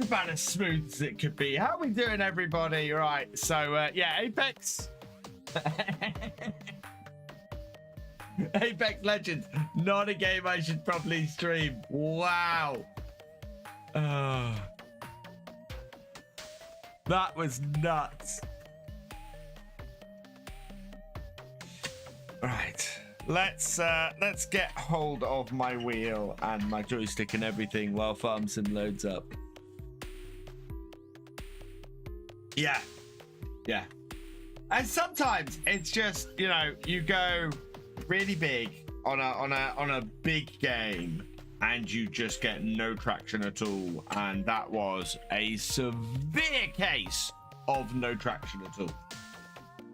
was about as smooth as it could be. How are we doing, everybody? Right, so yeah, Apex. Apex Legends, not a game I should probably stream. Wow. That was nuts. Right, let's get hold of my wheel and my joystick and everything while FarmSim loads up. Yeah. And sometimes it's just, you know, you go really big on a big game and you just get no traction at all, and that was a severe case of no traction at all.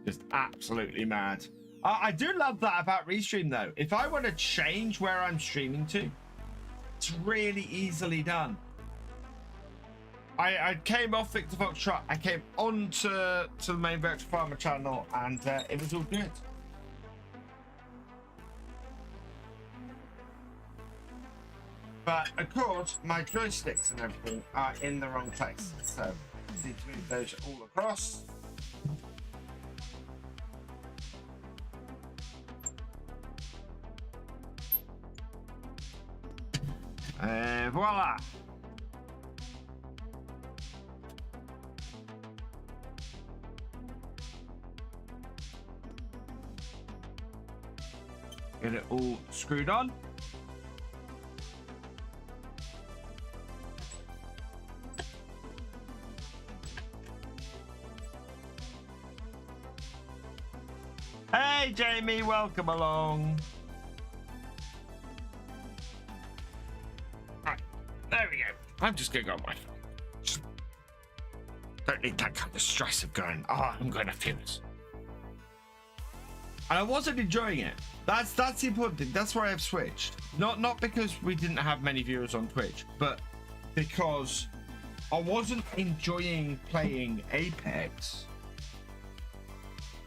Just absolutely mad. I do love that about Restream though. If I want to change where I'm streaming to, it's really easily done. I came off Victor Foxtrot, I came onto the main Virtual Farmer channel, and it was all good. But of course, my joysticks and everything are in the wrong place, so I need to move those all across. And voila! Get it all screwed on. Hey Jamie, welcome along. Right, there we go. I'm just gonna go on my phone. Don't need that kind of stress of going, oh, I'm going to fuse. And I wasn't enjoying it. That's the important thing. That's why I've switched. Not because we didn't have many viewers on Twitch, but because I wasn't enjoying playing Apex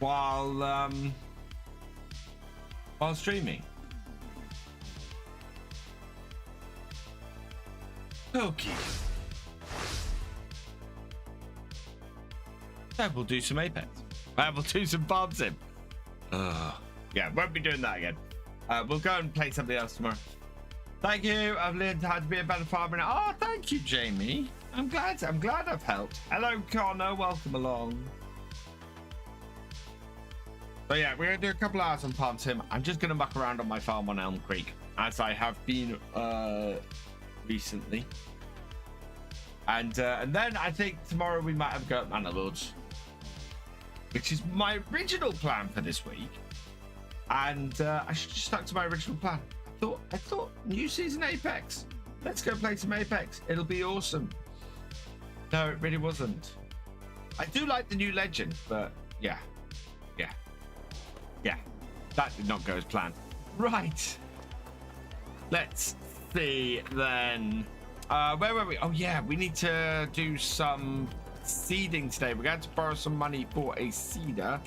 while streaming. Okay. I will do some Apex. I will do some FarmSim. Yeah, won't be doing that again. We'll go and play something else tomorrow. Thank you. I've learned how to be a better farmer now. Oh, thank you, Jamie. I'm glad I've helped. Hello, Connor. Welcome along. So yeah, we're gonna do a couple hours on FarmSim. I'm just gonna muck around on my farm on Elm Creek, as I have been recently. And then I think tomorrow we might have go at Manor Lords, which is my original plan for this week. And I should just stuck to my original plan. I thought new season Apex. Let's go play some Apex. It'll be awesome. No, it really wasn't. I do like the new legend, but yeah. That did not go as planned. Right. Let's see then. Where were we? Oh yeah, we need to do some seeding today. We're going to borrow some money for a seeder.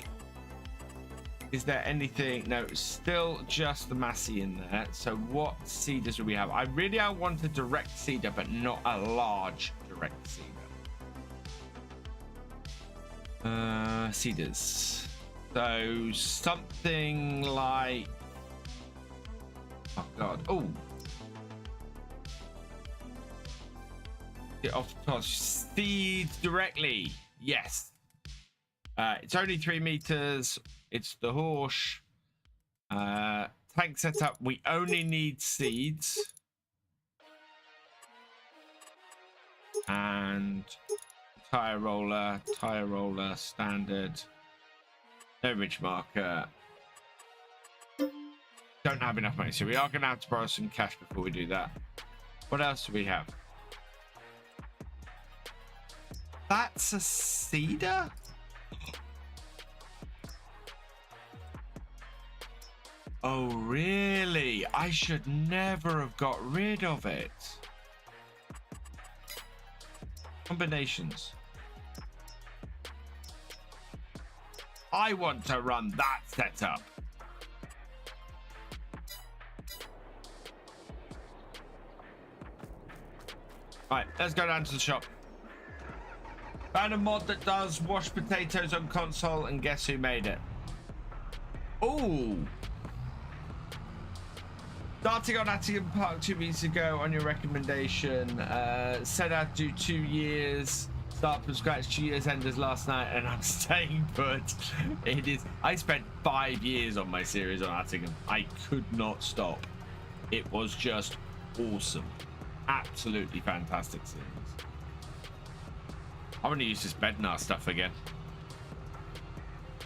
Is there anything? No, still just the Massey in there. So what seeders do we have? I want a direct seeder, but not a large direct seeder. Seeders. So something like, oh god, oh, get off the top. Seeds directly, yes. It's only 3 meters. It's the Horsch. Tank setup. We only need seeds and tire roller, standard. No ridge marker. Don't have enough money, so we are going to have to borrow some cash before we do that. What else do we have? That's a seeder? Oh, really? I should never have got rid of it. Combinations. I want to run that setup. Right, let's go down to the shop. Found a mod that does wash potatoes on console, and guess who made it? Oh. Starting on Attingham Park 2 weeks ago on your recommendation. Set out to do 2 years. Start from scratch, 2 years enders last night, and I'm staying put. It is. I spent 5 years on my series on Attingham. I could not stop. It was just awesome. Absolutely fantastic series. I want to use this Bednar stuff again.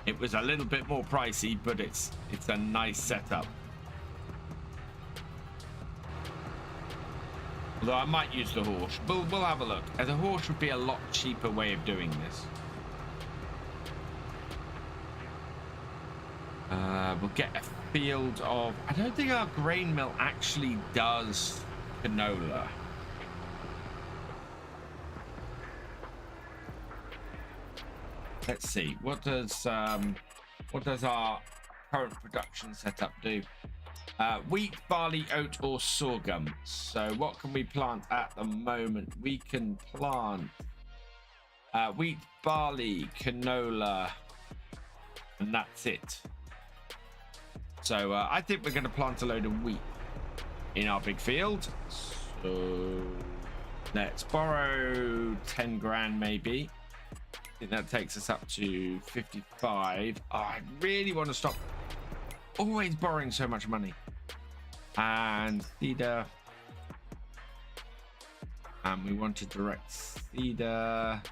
It was a little bit more pricey, but it's a nice setup. Although I might use the Horsch. We'll have a look. The Horsch would be a lot cheaper way of doing this. We'll get a field of... I don't think our grain mill actually does canola. Let's see. What does our current production setup do? Wheat, barley, oat, or sorghum. So what can we plant at the moment? We can plant wheat, barley, canola, and that's it. So I think we're going to plant a load of wheat in our big field. So let's borrow 10 grand maybe. I think that takes us up to 55. Oh, I really want to stop always borrowing so much money. And cedar. And we wanted direct cedar.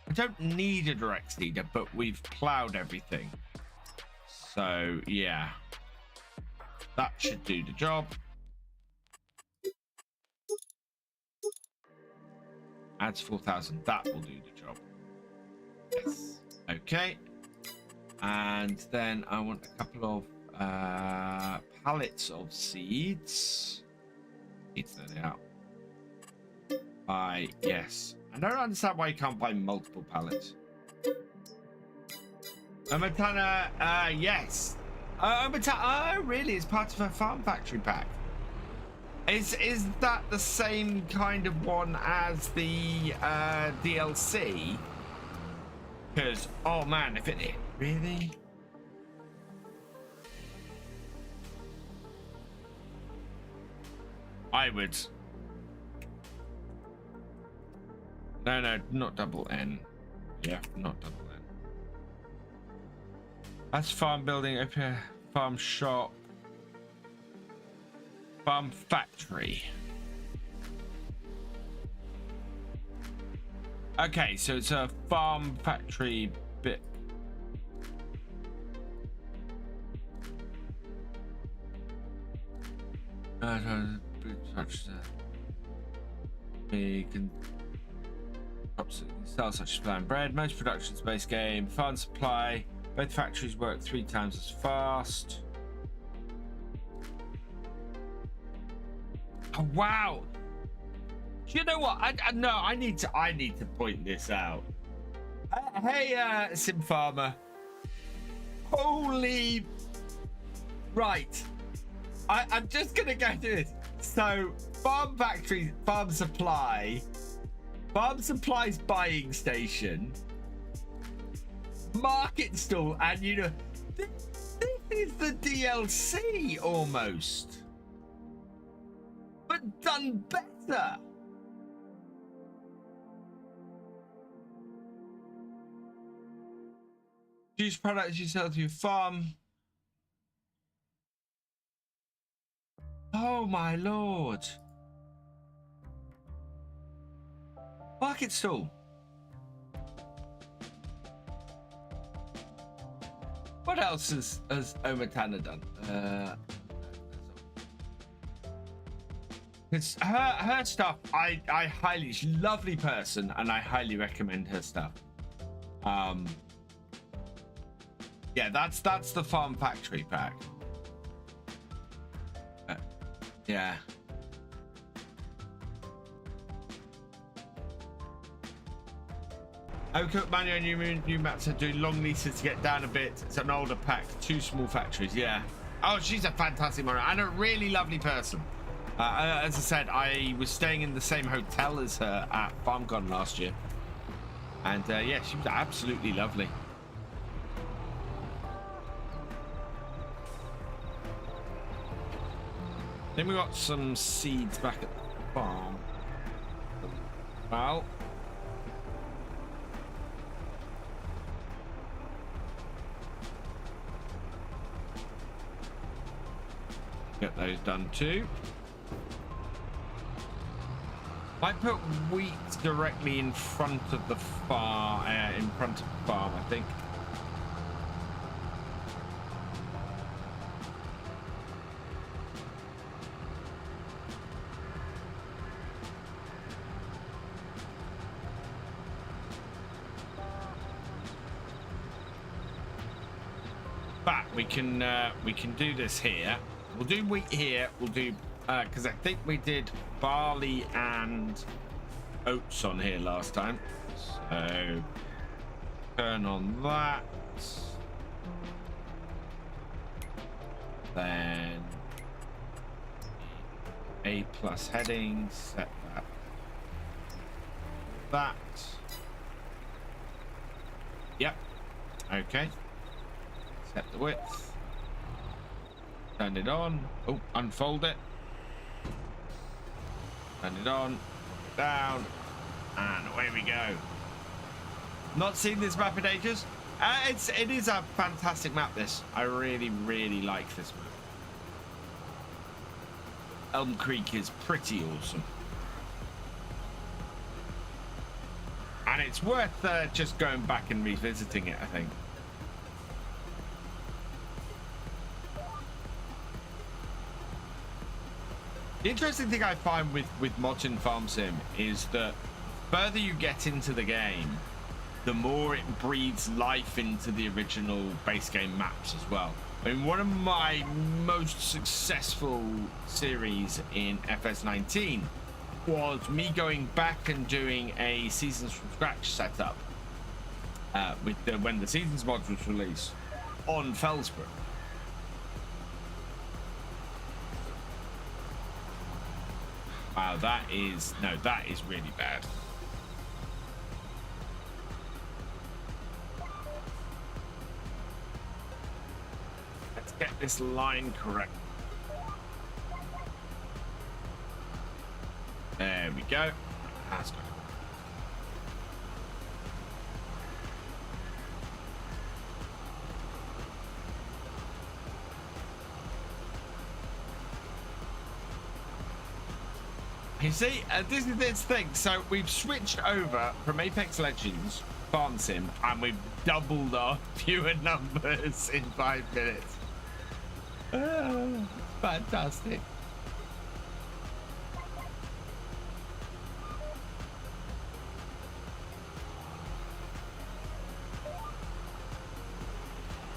I don't need a direct cedar, but we've plowed everything. So yeah, that should do the job. Adds 4,000. That will do the job. Yes. Okay. And then I want a couple of pallets of seeds. Seeds, there they are. Yes. I don't understand why you can't buy multiple pallets. Omatana, yes. Omatana, oh, really? It's part of a farm factory pack. Is that the same kind of one as the DLC? Because, oh man, if it really? I would. No, not double N. Yeah, not double N. That's farm building up here. Farm shop. Farm factory. Okay, so it's a farm factory bit. We can sell such as plant bread. Most production's base game. Farm supply. Both factories work 3 times as fast. Oh, wow. Do you know what? I need to point this out. Hey, Sim Farmer. Holy. Right. I'm just gonna go through this. So, farm factory, farm supply's buying station, market stall, and you know, this is the DLC almost, but done better. Use products you sell to your farm. Oh my lord. Market stall. What else has Omatana done? It's her stuff. I highly, she's a lovely person, and I highly recommend her stuff. Yeah, that's the farm factory pack. Yeah. Cook Manual and new maps are doing long leases to get down a bit. It's an older pack, 2 small factories. Yeah. Oh, she's a fantastic model and a really lovely person. As I said, I was staying in the same hotel as her at FarmCon last year. And yeah, she was absolutely lovely. Then we got some seeds back at the farm. Well, get those done too. I put wheat directly in front of the farm, I think. But we can do this here. We'll do wheat here. We'll do because I think we did barley and oats on here last time. So turn on that. Then A+ heading. Set that. Yep. Okay. Set the width. Turn it on. Oh, unfold it. Turn it on. Down. And away we go. Not seen this map in ages. It is a fantastic map, this. I really, really like this map. Elm Creek is pretty awesome. And it's worth just going back and revisiting it, I think. The interesting thing I find with modern farm sim is that the further you get into the game, the more it breathes life into the original base game maps as well. I mean, one of my most successful series in FS19 was me going back and doing a Seasons from Scratch setup when the Seasons mod was released on Felsborough. Wow, that is really bad. Let's get this line correct. There we go. That's good. You see, this is this thing. So we've switched over from Apex Legends Farm Sim, and we've doubled our viewer numbers in 5 minutes. Fantastic.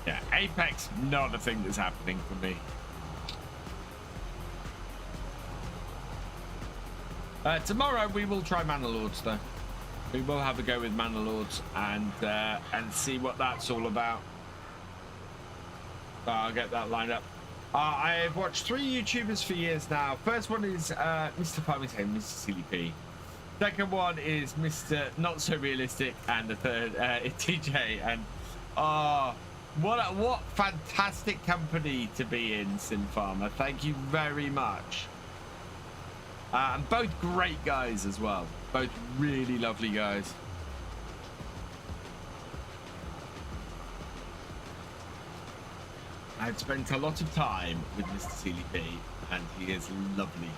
Yeah, Apex, not a thing that's happening for me. Tomorrow we will try Manor Lords, though. We will have a go with Manor Lords and see what that's all about. I'll get that lined up. I've watched 3 YouTubers for years now. First one is Mr. Parmesan, Mr. Silly P. Second one is Mr. Not So Realistic, and the third TJ. And what fantastic company to be in, Sin Farmer. Thank you very much. And both great guys as well. Both really lovely guys. I've spent a lot of time with Mr. Sealy P, and he is lovely.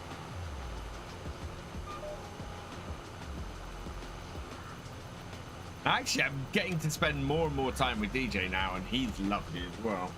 Actually, I'm getting to spend more and more time with DJ now, and he's lovely as well.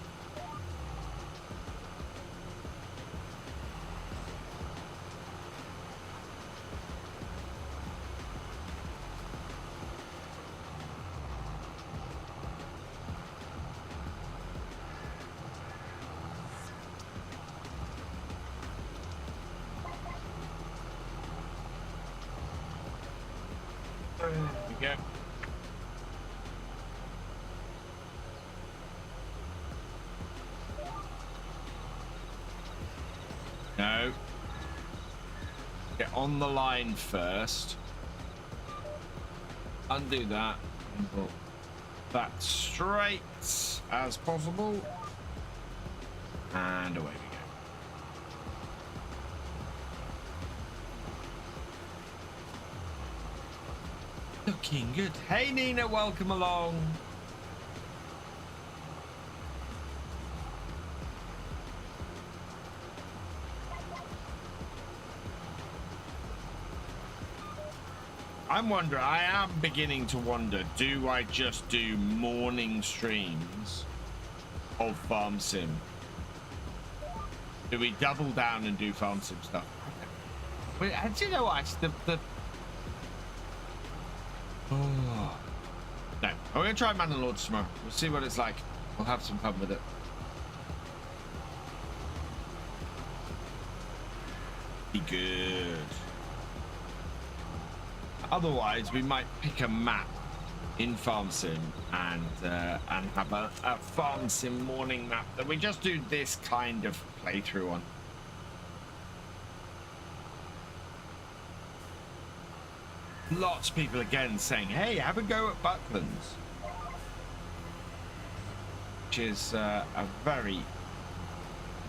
There we go. No. Get on the line first. Undo that. And put that straight as possible. And away we go. Looking good. Hey Nina, welcome along. I am beginning to wonder, do I just do morning streams of Farm Sim? Do we double down and do Farm Sim stuff? Wait, do you know what? Oh. No, I'm going to try Man and Lords tomorrow. We'll see what it's like. We'll have some fun with it. Be good. Otherwise, we might pick a map in Farm Sim and have a Farm Sim morning map that we just do this kind of playthrough on. Lots of people again saying, hey, have a go at Bucklands, which is a very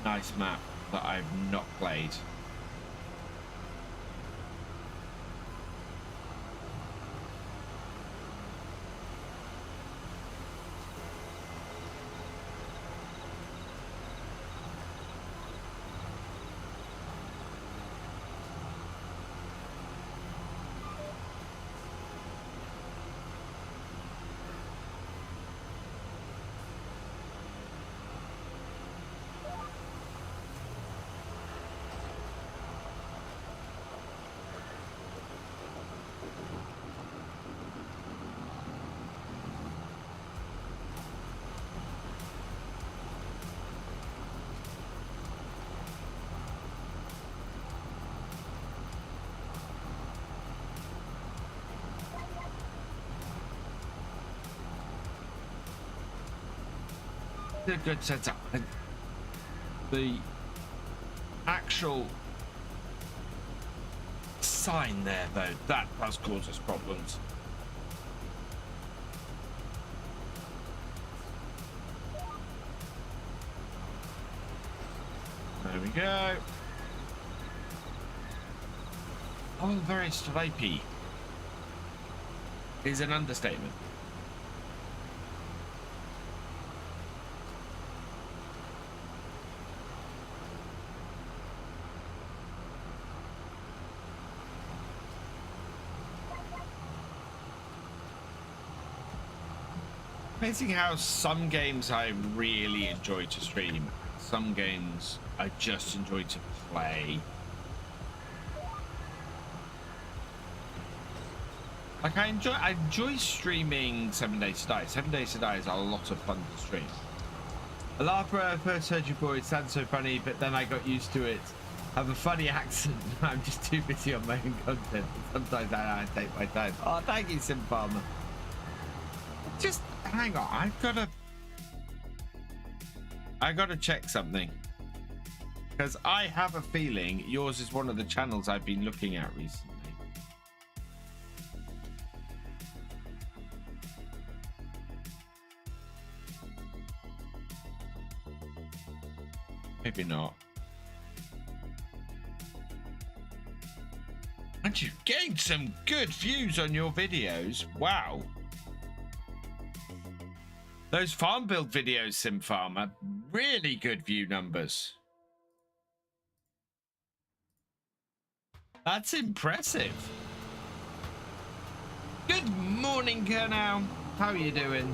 nice map that I've not played. A good setup. The actual sign there, though, that does cause us problems. There we go. Oh, very stripy is an understatement. Amazing how some games I really enjoy to stream, some games I just enjoy to play. Like I enjoy streaming 7 Days to Die. 7 Days to Die is a lot of fun to stream. I laughed when I first heard your voice, it sounds so funny, but then I got used to it. I have a funny accent. I'm just too busy on my own content. Sometimes I take my time. Oh, thank you, Sim Farmer. Just hang on, I gotta check something, because I have a feeling yours is one of the channels I've been looking at recently. Maybe not. And you've gained some good views on your videos. Wow. Those farm build videos, Sim Farmer, really good view numbers. That's impressive. Good morning, Kernow. How are you doing?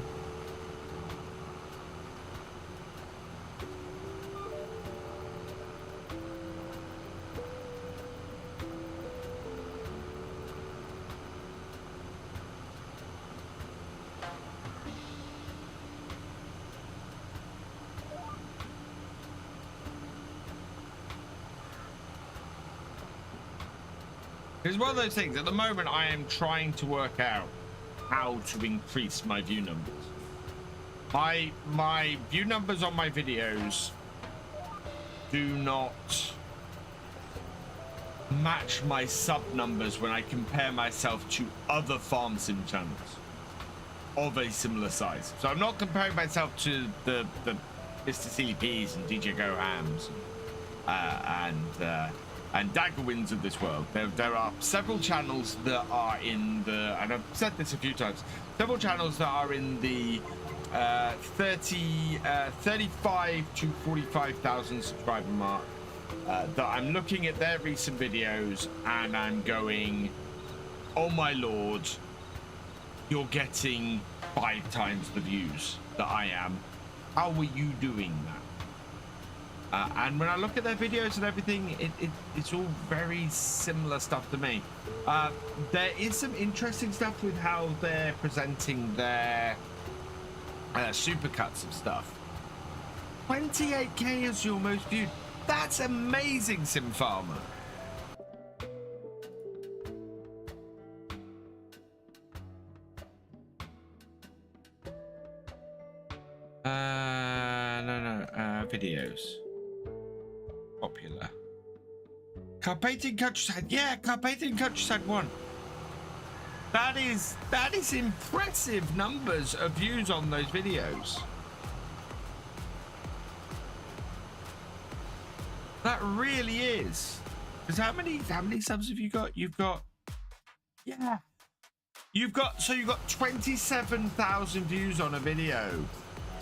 It's one of those things. At the moment, I am trying to work out how to increase my view numbers. My view numbers on my videos do not match my sub numbers when I compare myself to other farm sim channels of a similar size. So I'm not comparing myself to the Mr. CPs and DJ Go Hams and Daggerwinds of this world. There are several channels that are in the, and I've said this a few times, several channels that are in the 35 to 45,000 subscriber mark, that I'm looking at their recent videos and I'm going, oh my lord, you're getting 5 times the views that I am. How are you doing that? And when I look at their videos and everything, it's all very similar stuff to me. There is some interesting stuff with how they're presenting their supercuts of stuff. 28k is your most viewed. That's amazing, Sim Farmer. Videos. Popular. Carpathian Countryside. Yeah, Carpathian Countryside 1. That is impressive numbers of views on those videos. That really is. Because how many subs have you got? You've got, yeah. You've got 27,000 views on a video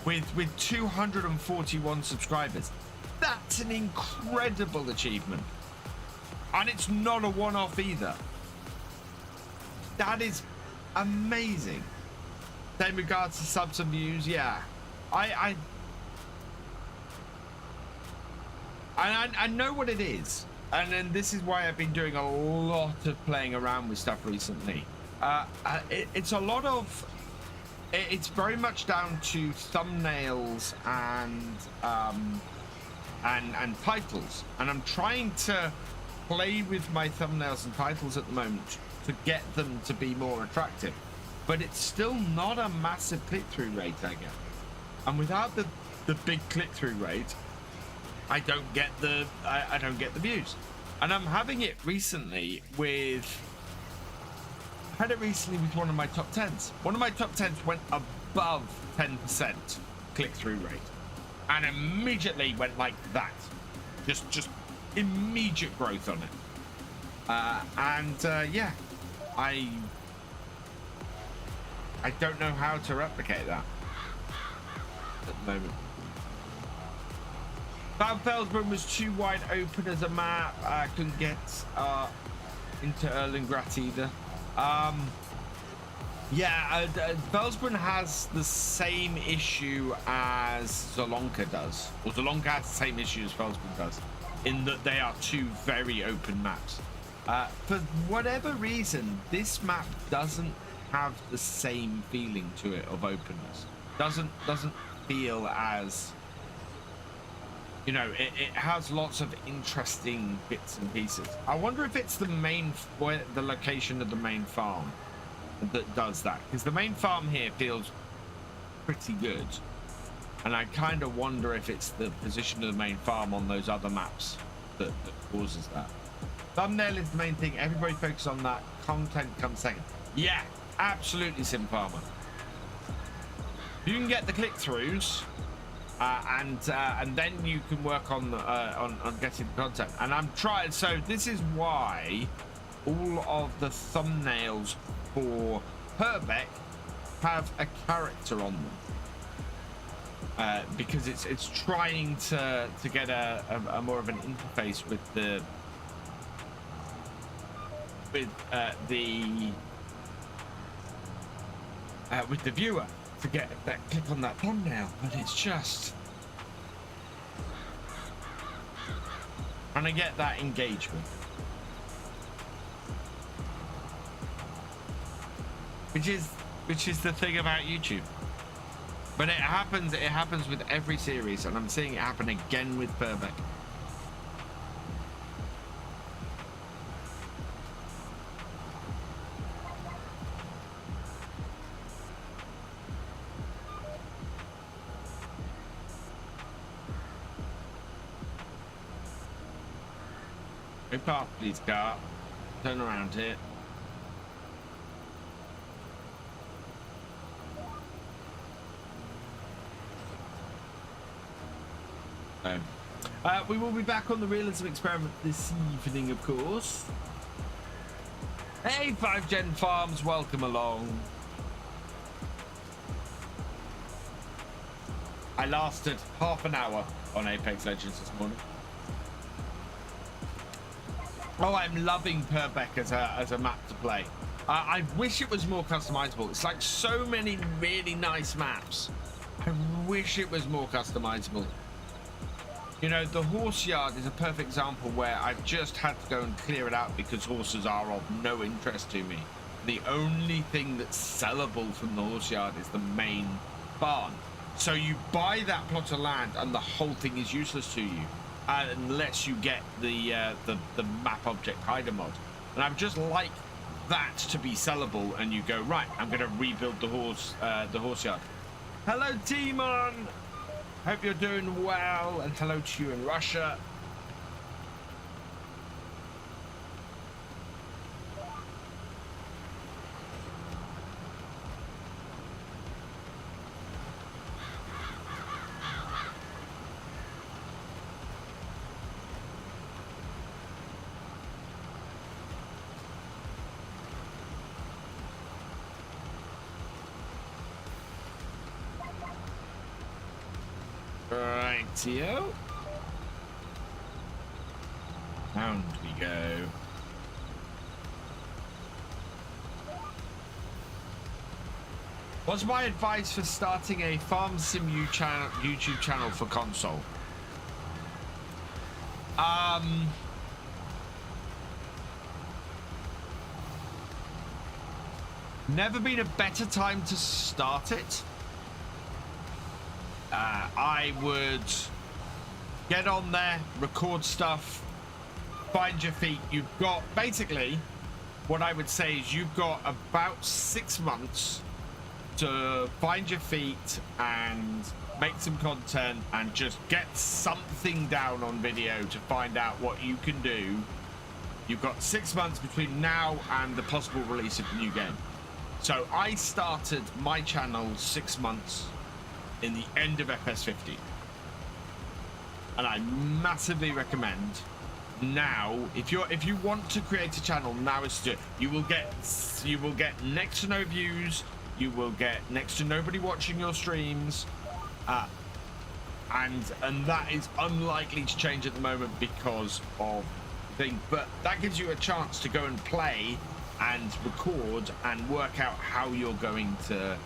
with 241 subscribers. That's an incredible achievement. And it's not a one-off either. That is amazing. Same regards to subs and views, yeah. I know what it is. And then this is why I've been doing a lot of playing around with stuff recently. It's a lot of, it's very much down to thumbnails and titles, and I'm trying to play with my thumbnails and titles at the moment to get them to be more attractive, but it's still not a massive click-through rate I get, and without the big click-through rate, I don't get the views. And I'm having it recently with, I had it recently with one of my top 10s. One of my top 10s went above 10% click-through rate, and immediately went like that. Just immediate growth on it. Yeah, I don't know how to replicate that at the moment. Felsbrunn was too wide open as a map. I couldn't get into Erlengrat either. Felsbrunn has the same issue as Zolonka does, or Zolonka has the same issue as Felsbrunn does, in that they are two very open maps. For whatever reason, this map doesn't have the same feeling to it of openness. Doesn't feel as, you know, it has lots of interesting bits and pieces. I wonder if it's the location of the main farm that does that, because the main farm here feels pretty good, and I kind of wonder if it's the position of the main farm on those other maps that causes that. Thumbnail is the main thing. Everybody focus on that. Content comes second. Yeah, absolutely, Sim Farmer. You can get the click-throughs, and then you can work on getting the content. And I'm trying. So this is why all of the thumbnails for Herbeck have a character on them, because it's trying to get a more of an interface with the viewer, to get that click on that thumbnail. But it's just, and I get that engagement, which is the thing about YouTube. But it happens with every series, and I'm seeing it happen again with Herbeck. Go past, please, car. Turn around here. We will be back on the realism experiment this evening, of course. Hey, 5Gen Farms, welcome along. I lasted half an hour on Apex Legends this morning. Oh, I'm loving Purbeck as a map to play. I wish it was more customizable. It's like so many really nice maps. I wish it was more customizable. You know, the horse yard is a perfect example where I've just had to go and clear it out because horses are of no interest to me. The only thing that's sellable from the horse yard is the main barn. So you buy that plot of land and the whole thing is useless to you unless you get the map object hider mod. And I would just like that to be sellable, and you go, right, I'm going to rebuild the horse yard. Hello, Timon. Hope you're doing well, and hello to you in Russia. Rightio. Down we go. What's my advice for starting a farm sim YouTube channel for console? Never been a better time to start it. I would get on there, record stuff, find your feet. You've got, basically, what I would say is you've got about 6 months to find your feet and make some content and just get something down on video to find out what you can do. You've got 6 months between now and the possible release of the new game. So I started my channel 6 months in the end of FS50, and I massively recommend now, if you want to create a channel, now is to do it. You will get next to no views, you will get next to nobody watching your streams, and that is unlikely to change at the moment because of things, but that gives you a chance to go and play and record and work out how you're going to,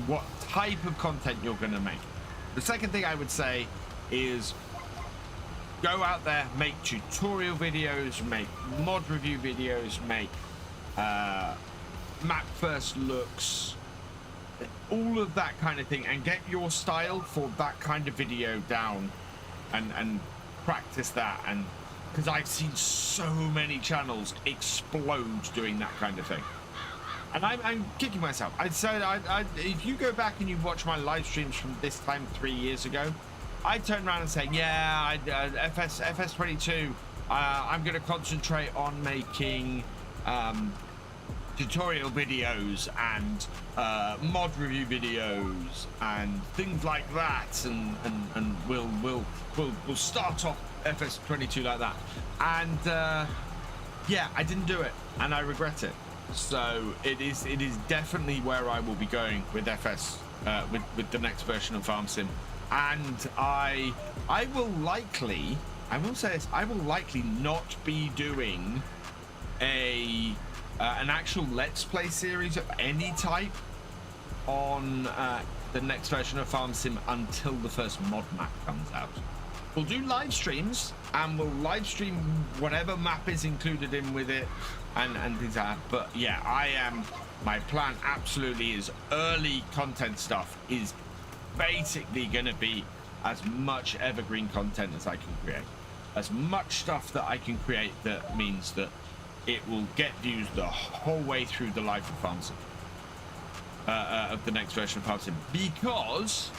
what type of content you're going to make. The second thing I would say is go out there, make tutorial videos, make mod review videos, make map first looks, all of that kind of thing, and get your style for that kind of video down and practice that. And because I've seen so many channels explode doing that kind of thing. And I'm kicking myself. I'd say if you go back and you watch my live streams from this time 3 years ago, I turn around and say, yeah, FS22, I'm going to concentrate on making tutorial videos and mod review videos and things like that, and we'll start off FS22 like that. And yeah, I didn't do it, and I regret it. So it is definitely where I will be going with FS, with the next version of Farm Sim. And I will likely, I will say this, I will likely not be doing an actual Let's Play series of any type on the next version of Farm Sim until the first mod map comes out. We'll do live streams, and we'll live stream whatever map is included in with it, and things like that. But yeah, my plan absolutely is early content stuff is basically going to be as much evergreen content as I can create. As much stuff that I can create that means that it will get views the whole way through the life of Farm Sim, of the next version of Farm Sim, because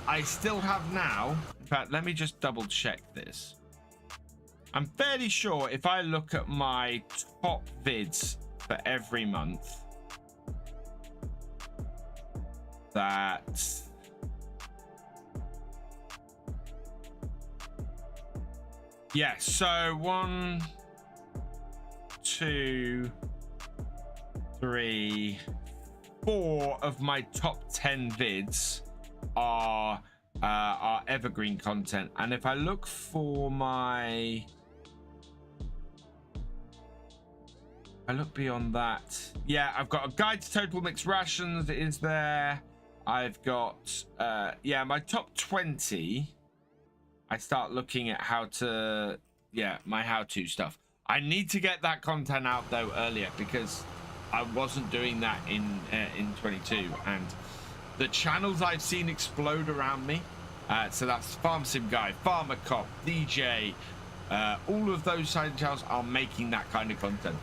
I still have now, in fact, let me just double check this. I'm fairly sure if I look at my top vids for every month, that yeah, so 1, 2, 3, 4 of my top 10 vids are evergreen content. And if I look for my, I look beyond that, yeah, I've got a guide to total mixed rations is there. I've got yeah, my top 20. I start looking at how to, yeah, my how-to stuff. I need to get that content out though earlier because I wasn't doing that in 22, and the channels I've seen explode around me, so that's Farm Sim Guy, Farmer Cop, DJ, all of those side channels are making that kind of content,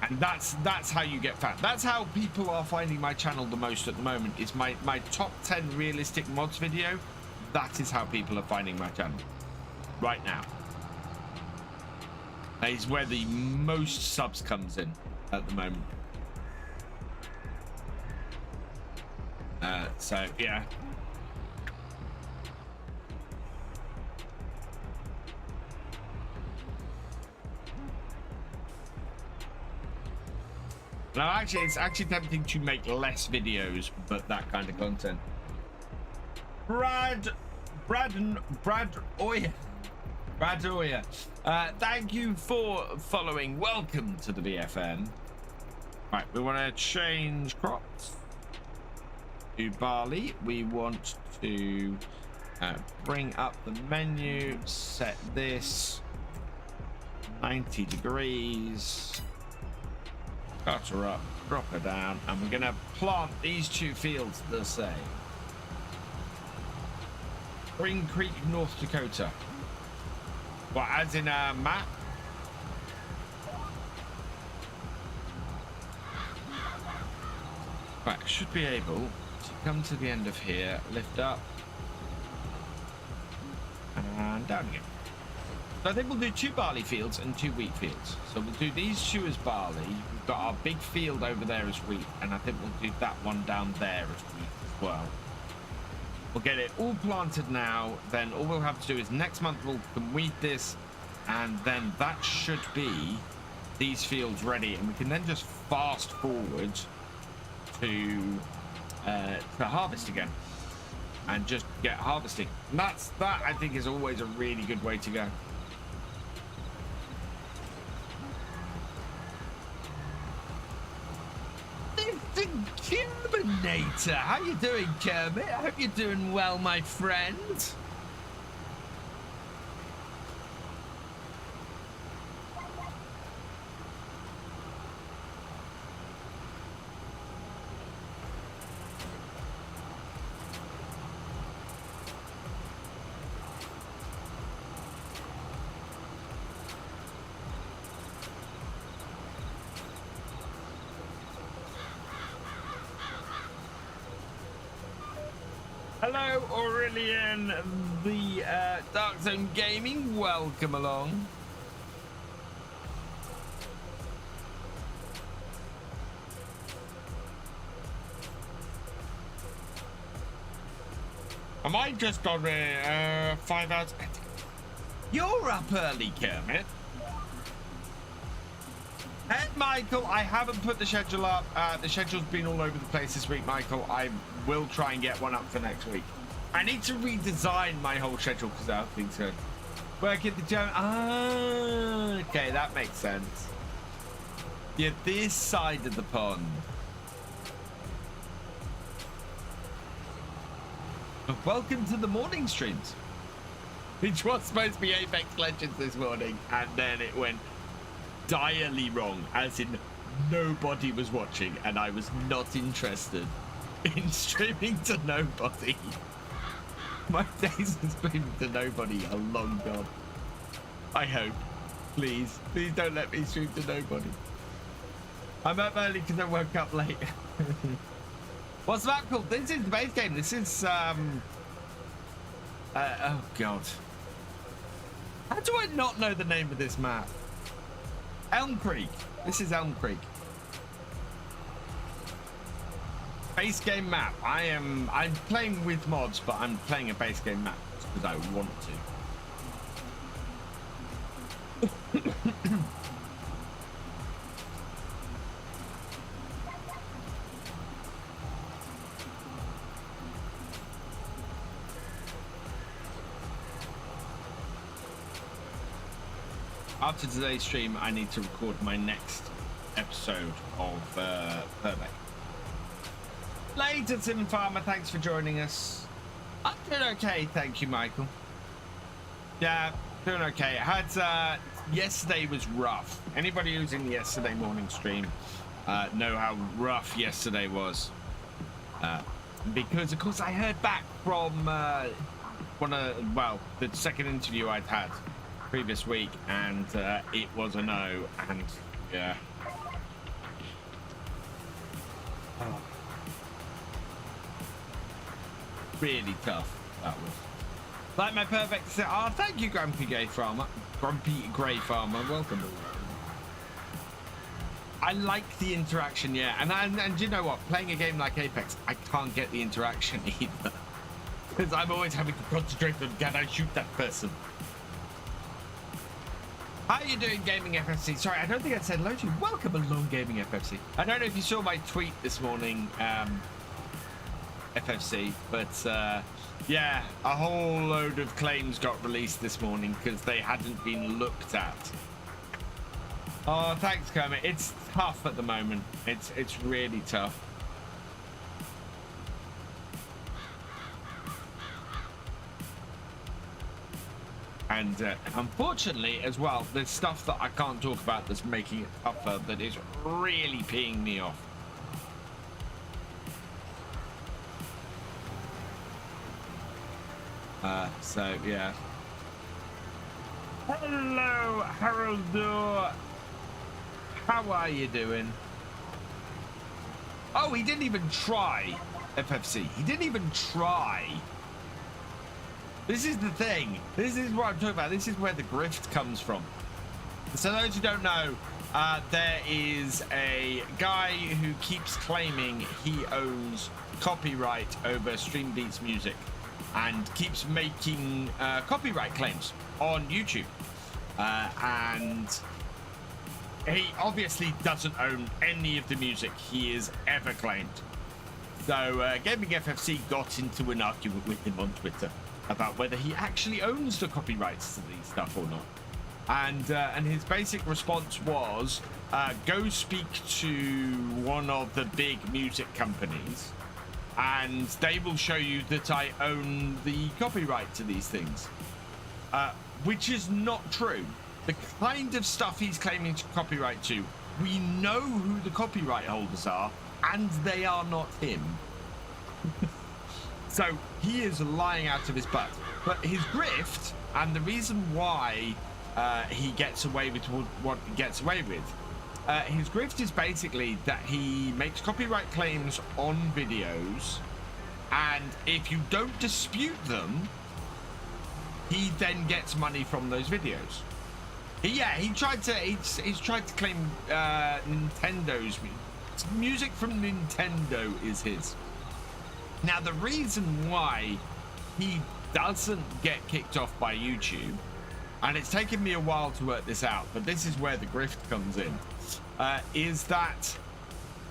and that's how you get found. That's how people are finding my channel the most at the moment, is my top 10 realistic mods video. That is how people are finding my channel right now. That is where the most subs comes in at the moment. So yeah. Now actually, it's actually tempting to make less videos, but that kind of content. Brad Oya, thank you for following. Welcome to the BFM. Right, we want to change crops to barley. We want to bring up the menu, set this 90 degrees, cut her up, drop her down, and we're going to plant these 2 fields the same. Spring Creek, North Dakota. Well, as in a map? Right, should be able to come to the end of here, lift up, and down again. So I think we'll do 2 barley fields and 2 wheat fields. So we'll do these 2 as barley. We've got our big field over there as wheat, and I think we'll do that one down there as wheat as well. We'll get it all planted now, then all we'll have to do is next month we'll weed this, and then that should be these fields ready, and we can then just fast forward to harvest again and just get harvesting. And that I think is always a really good way to go. Kerminator, how you doing, Kermit? I hope you're doing well, my friend. Hello, Aurelian, the Dark Zone Gaming. Welcome along. Am I just on 5 hours? You're up early, Kermit. And Michael, I haven't put the schedule up. The schedule's been all over the place this week, Michael. I will try and get one up for next week. I need to redesign my whole schedule because I think to work at the gym. Ah, okay, that makes sense. Yeah, this side of the pond. Welcome to the morning streams. Which was supposed to be Apex Legends this morning, and then it went direly wrong, as in nobody was watching and I was not interested in streaming to nobody. My days of streaming to nobody are long gone. I hope. Please don't let me stream to nobody. I'm up early because I woke up late. What's that called? This is the base game. This is oh god. How do I not know the name of this map? Elm Creek. This is Elm Creek. Base game map. I'm playing with mods, but I'm playing a base game map because I want to. After today's stream, I need to record my next episode of Survey. Later, Tim Farmer, thanks for joining us. I'm doing okay, thank you, Michael. Yeah, doing okay. I had yesterday was rough. Anybody who's in yesterday morning stream know how rough yesterday was. Because of course I heard back from the second interview I'd had previous week, and it was a no, and yeah. Oh. Really tough, that was. Like my perfect set. Oh, thank you, Grumpy Grey Farmer. Grumpy Grey Farmer, welcome. I like the interaction, yeah, and you know what? Playing a game like Apex, I can't get the interaction either, because I'm always having to concentrate on can I shoot that person. How are you doing, Gaming FFC? Sorry, I don't think I said hello to you. Welcome along, Gaming FFC. I don't know if you saw my tweet this morning, FFC, but yeah, a whole load of claims got released this morning because they hadn't been looked at. Oh, thanks, Kermit. It's tough at the moment. It's really tough. And unfortunately, as well, there's stuff that I can't talk about that's making it tougher that is really peeing me off. So, yeah. Hello, Haroldo. How are you doing? Oh, he didn't even try, FFC. He didn't even try. This is the thing. This is what I'm talking about. This is where the grift comes from. So those who don't know, there is a guy who keeps claiming he owns copyright over Stream Beats music and keeps making copyright claims on YouTube. And he obviously doesn't own any of the music he has ever claimed. So Gaming FFC got into an argument with him on Twitter about whether he actually owns the copyrights to these stuff or not. And his basic response was, go speak to one of the big music companies and they will show you that I own the copyright to these things. Which is not true. The kind of stuff he's claiming to copyright to, we know who the copyright holders are, and they are not him. So he is lying out of his butt. But his grift, and the reason why he gets away with what he gets away with, his grift is basically that he makes copyright claims on videos, and if you don't dispute them, he then gets money from those videos. Yeah, he's tried to claim Nintendo's music from Nintendo is his. Now, the reason why he doesn't get kicked off by YouTube, and it's taken me a while to work this out, but this is where the grift comes in, is that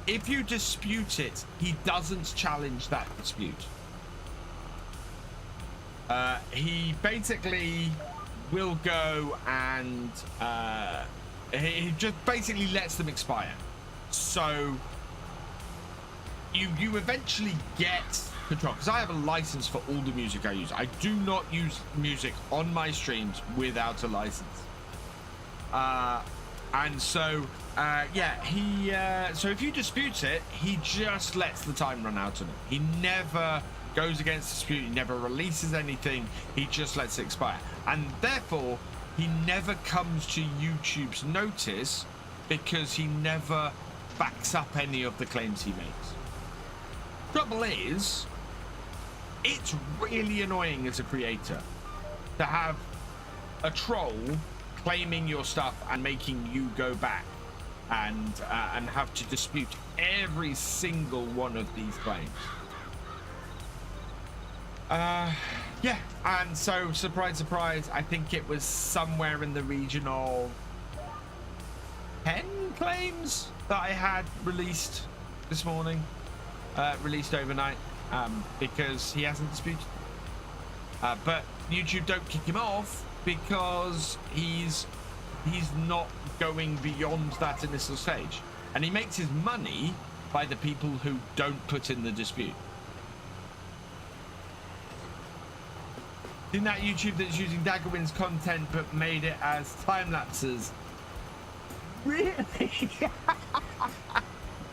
if you dispute it, he doesn't challenge that dispute. He basically will go and he just basically lets them expire. So you eventually get control, because I have a license for all the music I use. I do not use music on my streams without a license. And so yeah, he so if you dispute it, he just lets the time run out on it. He never goes against dispute, he never releases anything, he just lets it expire, and therefore he never comes to YouTube's notice because he never backs up any of the claims he makes. Trouble is, it's really annoying as a creator to have a troll claiming your stuff and making you go back and have to dispute every single one of these claims. Yeah, and so surprise, surprise, I think it was somewhere in the region of 10 claims that I had released this morning, released overnight, because he hasn't disputed. But YouTube don't kick him off because he's not going beyond that initial stage, and he makes his money by the people who don't put in the dispute. In that YouTube that's using Daggerwin's content but made it as time lapses. Really?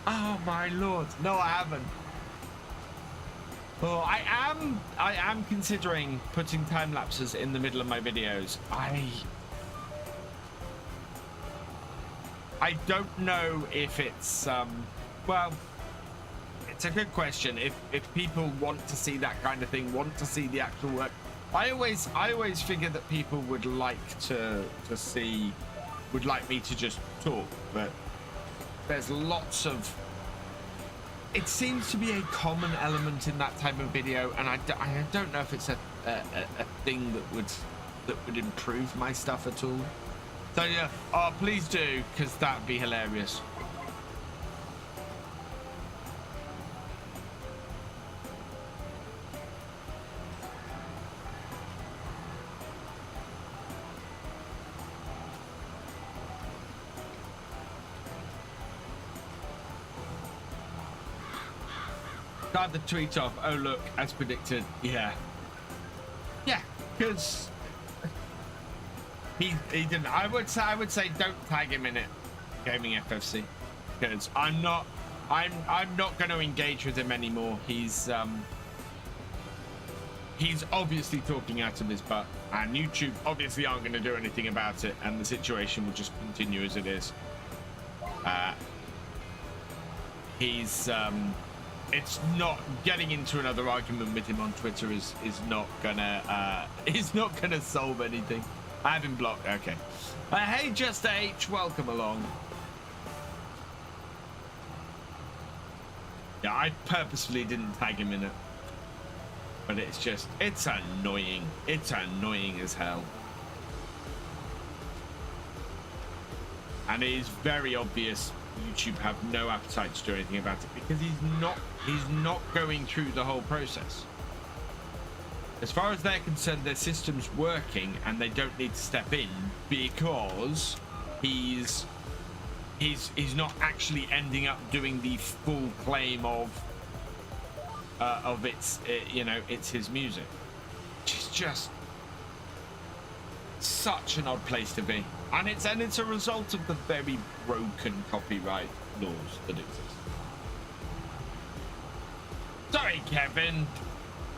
Oh my lord! No, I haven't. Oh, I am considering putting time lapses in the middle of my videos. I don't know if it's well, it's a good question. If people want to see that kind of thing, want to see the actual work, I always figure that people would like to see, would like me to just talk, but there's lots of, it seems to be a common element in that type of video, and I don't know if it's a thing that would improve my stuff at all. So yeah, oh, please do, because that'd be hilarious. Start the tweet off. Oh look, as predicted. Yeah, because he didn't. I would say don't tag him in it, Gaming FFC, because I'm not going to engage with him anymore. He's obviously talking out of his butt, and YouTube obviously aren't going to do anything about it, and the situation will just continue as it is. It's not getting into another argument with him on Twitter is not gonna solve anything. I have him blocked. Okay. Hey, Just H, welcome along. Yeah, I purposefully didn't tag him in it, but it's annoying. It's annoying as hell, and it is very obvious YouTube have no appetite to do anything about it, because he's not going through the whole process. As far as they're concerned, their system's working and they don't need to step in, because he's not actually ending up doing the full claim of it's it's his music, which is just such an odd place to be. And it's a result of the very broken copyright laws that exist. Sorry, Kevin,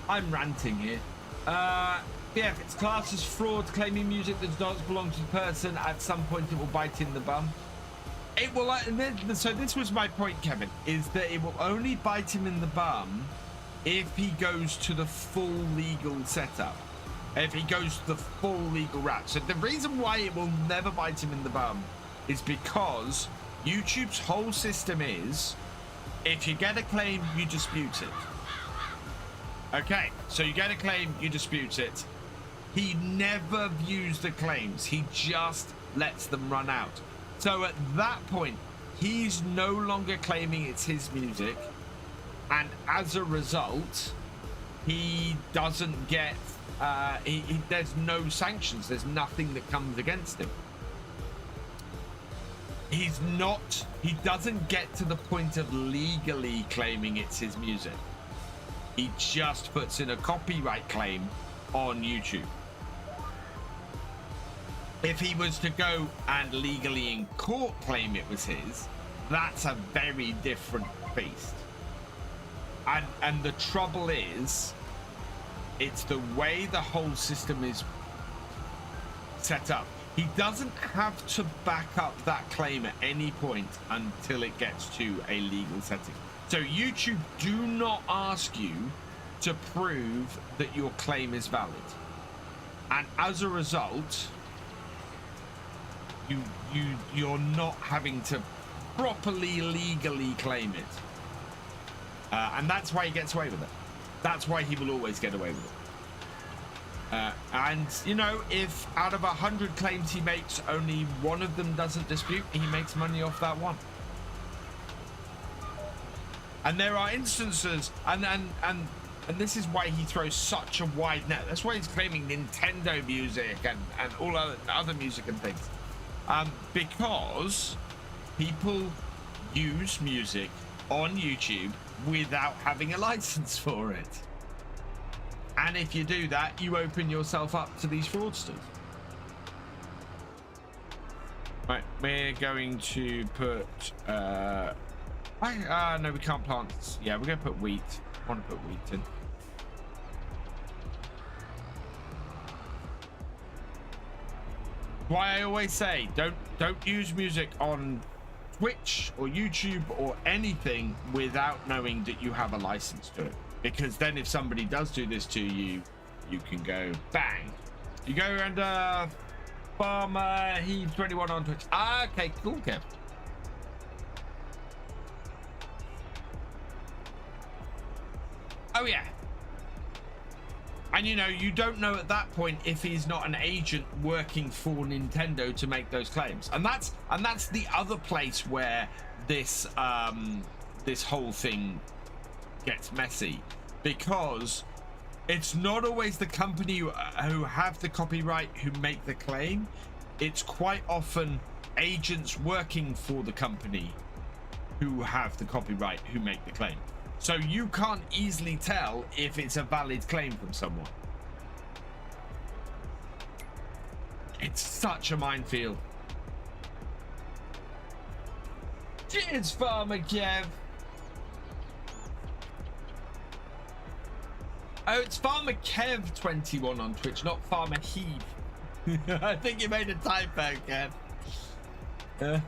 I'm ranting here. Yeah, if it's classed as fraud, claiming music that does not belong to the person, at some point it will bite in the bum. It will. So this was my point, Kevin, is that it will only bite him in the bum if he goes to the full legal setup. If he goes the full legal route. So the reason why it will never bite him in the bum is because YouTube's whole system is, if you get a claim, you dispute it. Okay, so you get a claim, you dispute it. He never views the claims, he just lets them run out. So at that point, he's no longer claiming it's his music, and as a result, he doesn't get there's no sanctions, there's nothing that comes against him. He doesn't get to the point of legally claiming it's his music. He just puts in a copyright claim on YouTube. If he was to go and legally in court claim it was his, that's a very different beast. And the trouble is, it's the way the whole system is set up. He doesn't have to back up that claim at any point until it gets to a legal setting. So YouTube do not ask you to prove that your claim is valid. And as a result, you're not having to properly legally claim it, and that's why he gets away with it. That's why he will always get away with it. And you know, if out of 100 claims he makes, only one of them doesn't dispute, he makes money off that one. And there are instances, and this is why he throws such a wide net. That's why he's claiming Nintendo music and all other music and things, because people use music on YouTube without having a license for it. And if you do that, you open yourself up to these fraudsters. Right, we're going to put no, we can't plant. Yeah, we're gonna put wheat. I want to put wheat in. Why I always say don't use music on Twitch or YouTube or anything without knowing that you have a license to it, because then if somebody does do this to you, you can go bang. You go under FarmCatGR on Twitch. Okay, cool, Kev. Oh yeah. And you know, you don't know at that point if he's not an agent working for Nintendo to make those claims. And that's the other place where this this whole thing gets messy, because it's not always the company who have the copyright who make the claim. It's quite often agents working for the company who have the copyright who make the claim. So you can't easily tell if it's a valid claim from someone. It's such a minefield. Cheers, Farmer Kev. Oh, it's Farmer Kev 21 on Twitch, not Farmer Heave. I think you made a typo, Kev.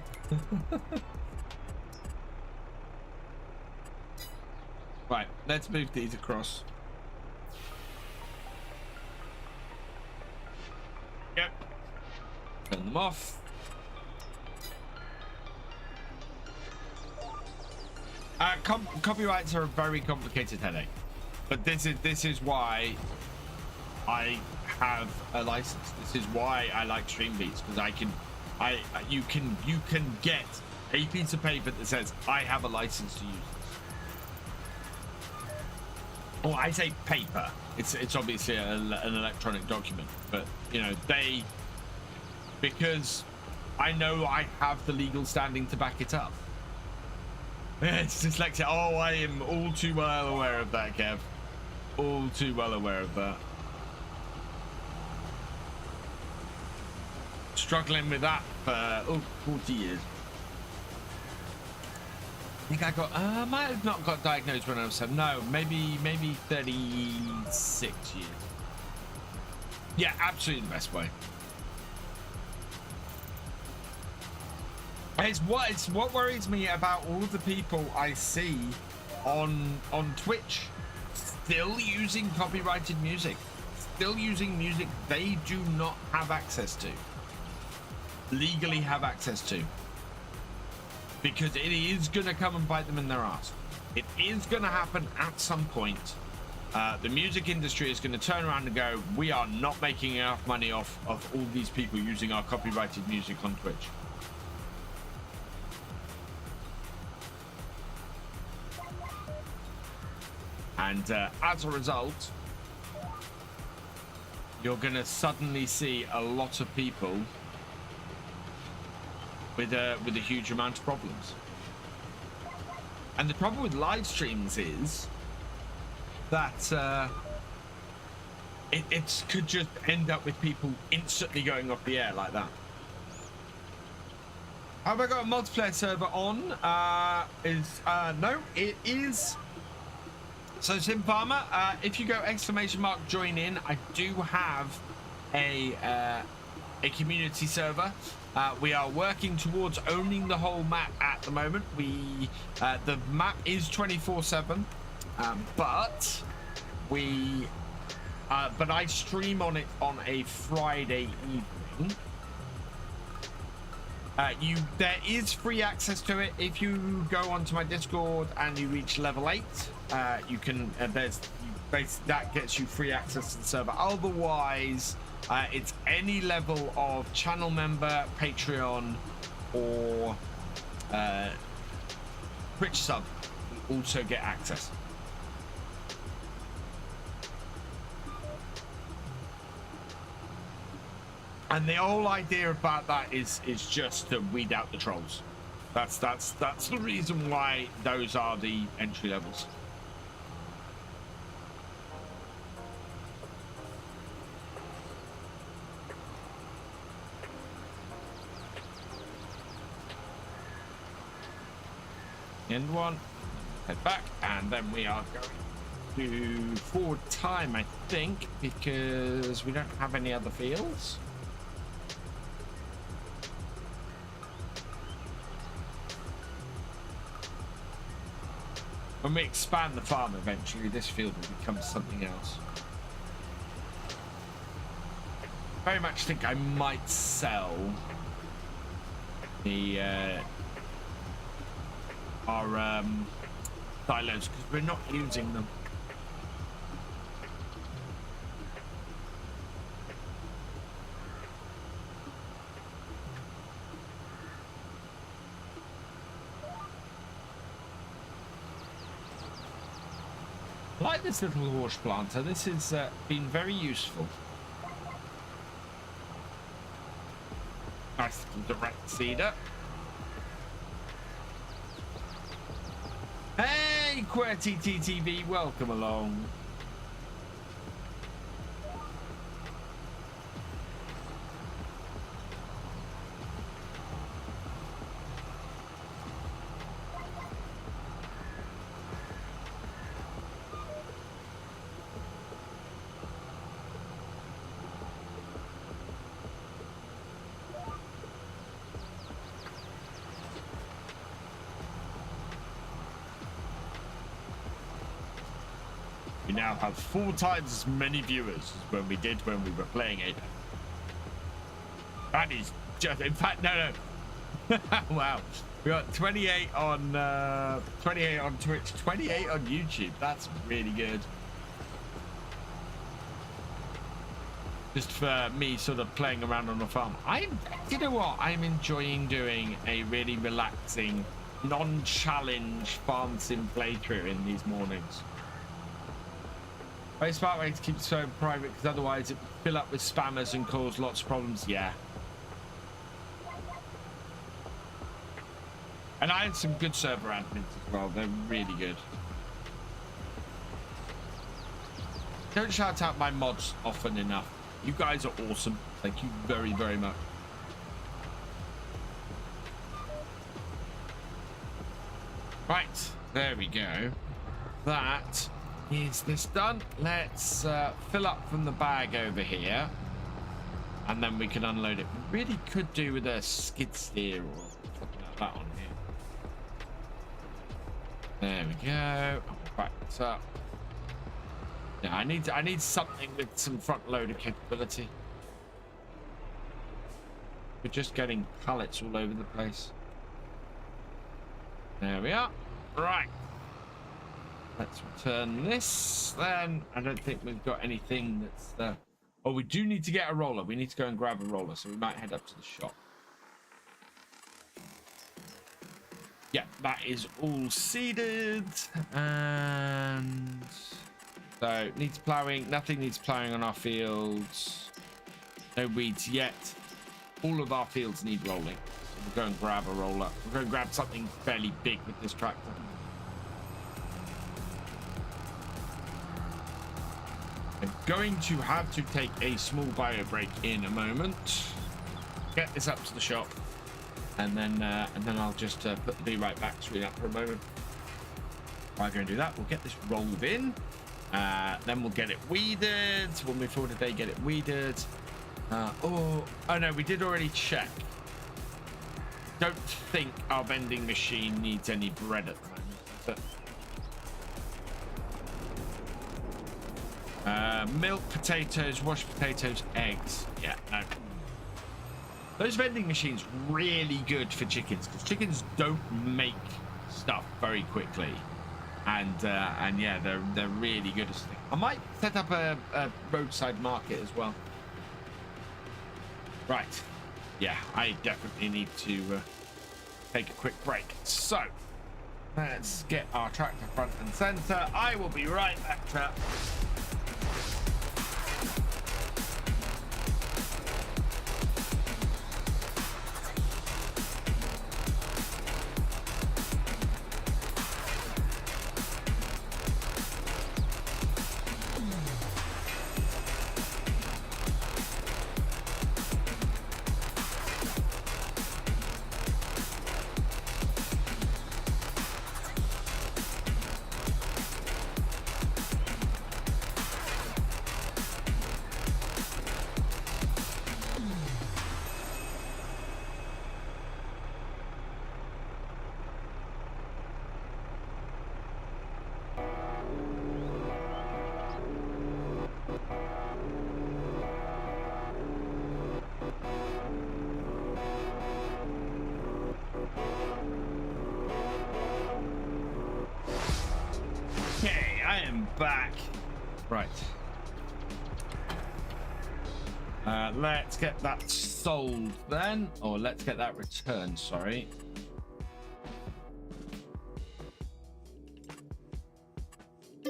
Right, let's move these across. Yep. Turn them off. Copyrights are a very complicated headache, but this is why I have a license. This is why I like Stream Beats, because you can get a piece of paper that says I have a license to use this. Well, I say paper. It's obviously an electronic document, but you know, because I know I have the legal standing to back it up. It's dyslexia. Oh, I am all too well aware of that, Kev. All too well aware of that. Struggling with that for 40 years. I think I got, I might have not got diagnosed when I was 7. No, maybe 36 years. Yeah, absolutely the best way. It's what worries me about all of the people I see on Twitch still using copyrighted music, still using music they do not have access to, legally have access to. Because it is going to come and bite them in their ass. It is going to happen at some point. The music industry is going to turn around and go, we are not making enough money off of all these people using our copyrighted music on Twitch. And as a result, you're going to suddenly see a lot of people with a huge amount of problems. And the problem with live streams is that it could just end up with people instantly going off the air like that. Have I got a multiplayer server on? No, it is. So Sim Farmer, if you go / join in, I do have a community server. We are working towards owning the whole map at the moment. The map is 24/7, but we but I stream on it on a Friday evening. There is free access to it if you go onto my Discord and you reach level 8. You can that gets you free access to the server. Otherwise, it's any level of channel member, Patreon, or Twitch sub will also get access. And the whole idea about that is just to weed out the trolls. That's the reason why those are the entry levels. End one, head back, and then we are going to forward time, I think, because we don't have any other fields. When we expand the farm eventually, this field will become something else. Very much think I might sell the our silos because we're not using them. I like this little Horsch planter. This has been very useful. Nice little direct seeder. Hey, QWERTY, welcome along. We now have 4 times as many viewers as when we did when we were playing it. That is just, in fact, no. Wow, we got 28 on 28 on Twitch, 28 on YouTube. That's really good. Just for me, sort of playing around on the farm. You know what? I'm enjoying doing a really relaxing, non-challenge farm sim playthrough in these mornings. Very smart way to keep the server private, because otherwise it would fill up with spammers and cause lots of problems. Yeah. And I had some good server admins as well. They're really good. Don't shout out my mods often enough. You guys are awesome. Thank you very, very much. Right, there we go. That is this done. Let's fill up from the bag over here, and then we can unload it. We really could do with a skid steer or something like that on here. There we go. Back this up. Yeah, I need something with some front loader capability. We're just getting pallets all over the place. There we are. Right. Let's return this then. I don't think we've got anything that's oh, we do need to get a roller. We need to go and grab a roller, so we might head up to the shop. Yeah, that is all seeded. And so needs plowing. Nothing needs plowing on our fields. No weeds yet. All of our fields need rolling. So we'll go and grab a roller. We're going to grab something fairly big with this tractor. I'm going to have to take a small bio break in a moment. Get this up to the shop, and then I'll just put the bee right back, screen up for a moment. While I'm going to do that, we'll get this rolled in. Then we'll get it weeded. When we forward a day, get it weeded. Oh no, we did already check. Don't think our vending machine needs any bread at the moment. But Milk, potatoes, washed potatoes, eggs. Yeah, no. Those vending machines really good for chickens because chickens don't make stuff very quickly, and yeah, they're really good at stuff. I might set up a roadside market as well. Right. Yeah, I definitely need to take a quick break. So let's get our tractor front and center. I will be right back, chap. Back. Right. Let's get that sold then, or let's get that returned, sorry.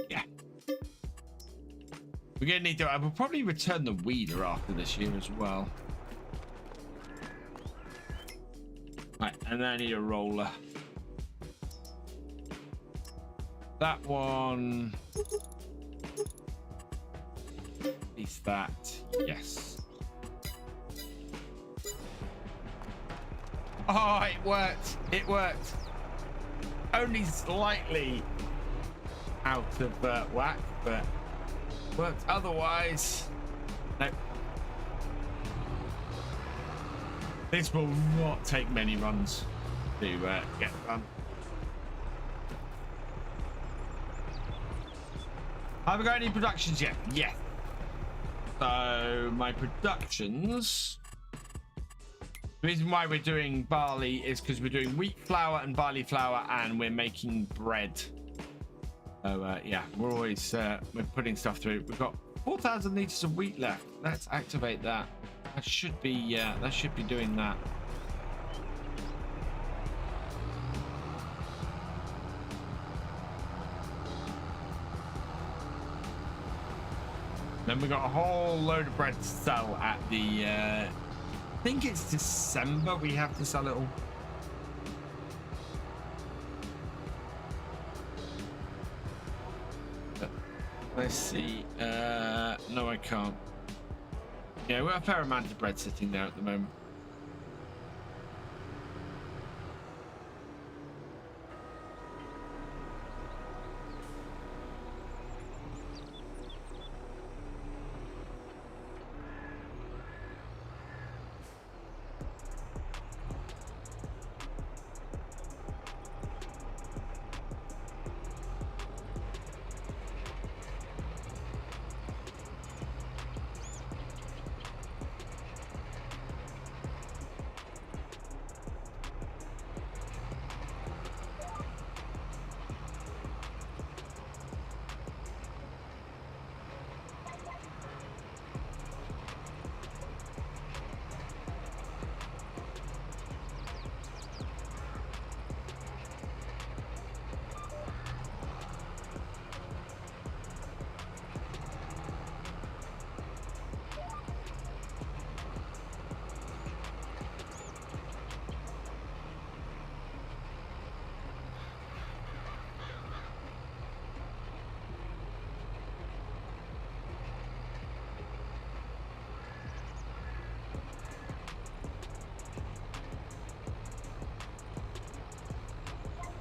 Yeah. We're gonna need to, I will probably return the weeder after this year as well. Right, and then I need a roller. That one. Is that? Yes. Oh, it worked. It worked. Only slightly out of whack, but worked otherwise. Nope. This will not take many runs to get done. Have I got any productions yet? Yes. So my productions. The reason why we're doing barley is because we're doing wheat flour and barley flour, and we're making bread. So yeah, we're always we're putting stuff through. We've got 4,000 liters of wheat left. Let's activate that. That should be doing that. Then we got a whole load of bread to sell at the I think it's December we have to sell it all. Let's see. No, I can't. Yeah, we've got a fair amount of bread sitting there at the moment.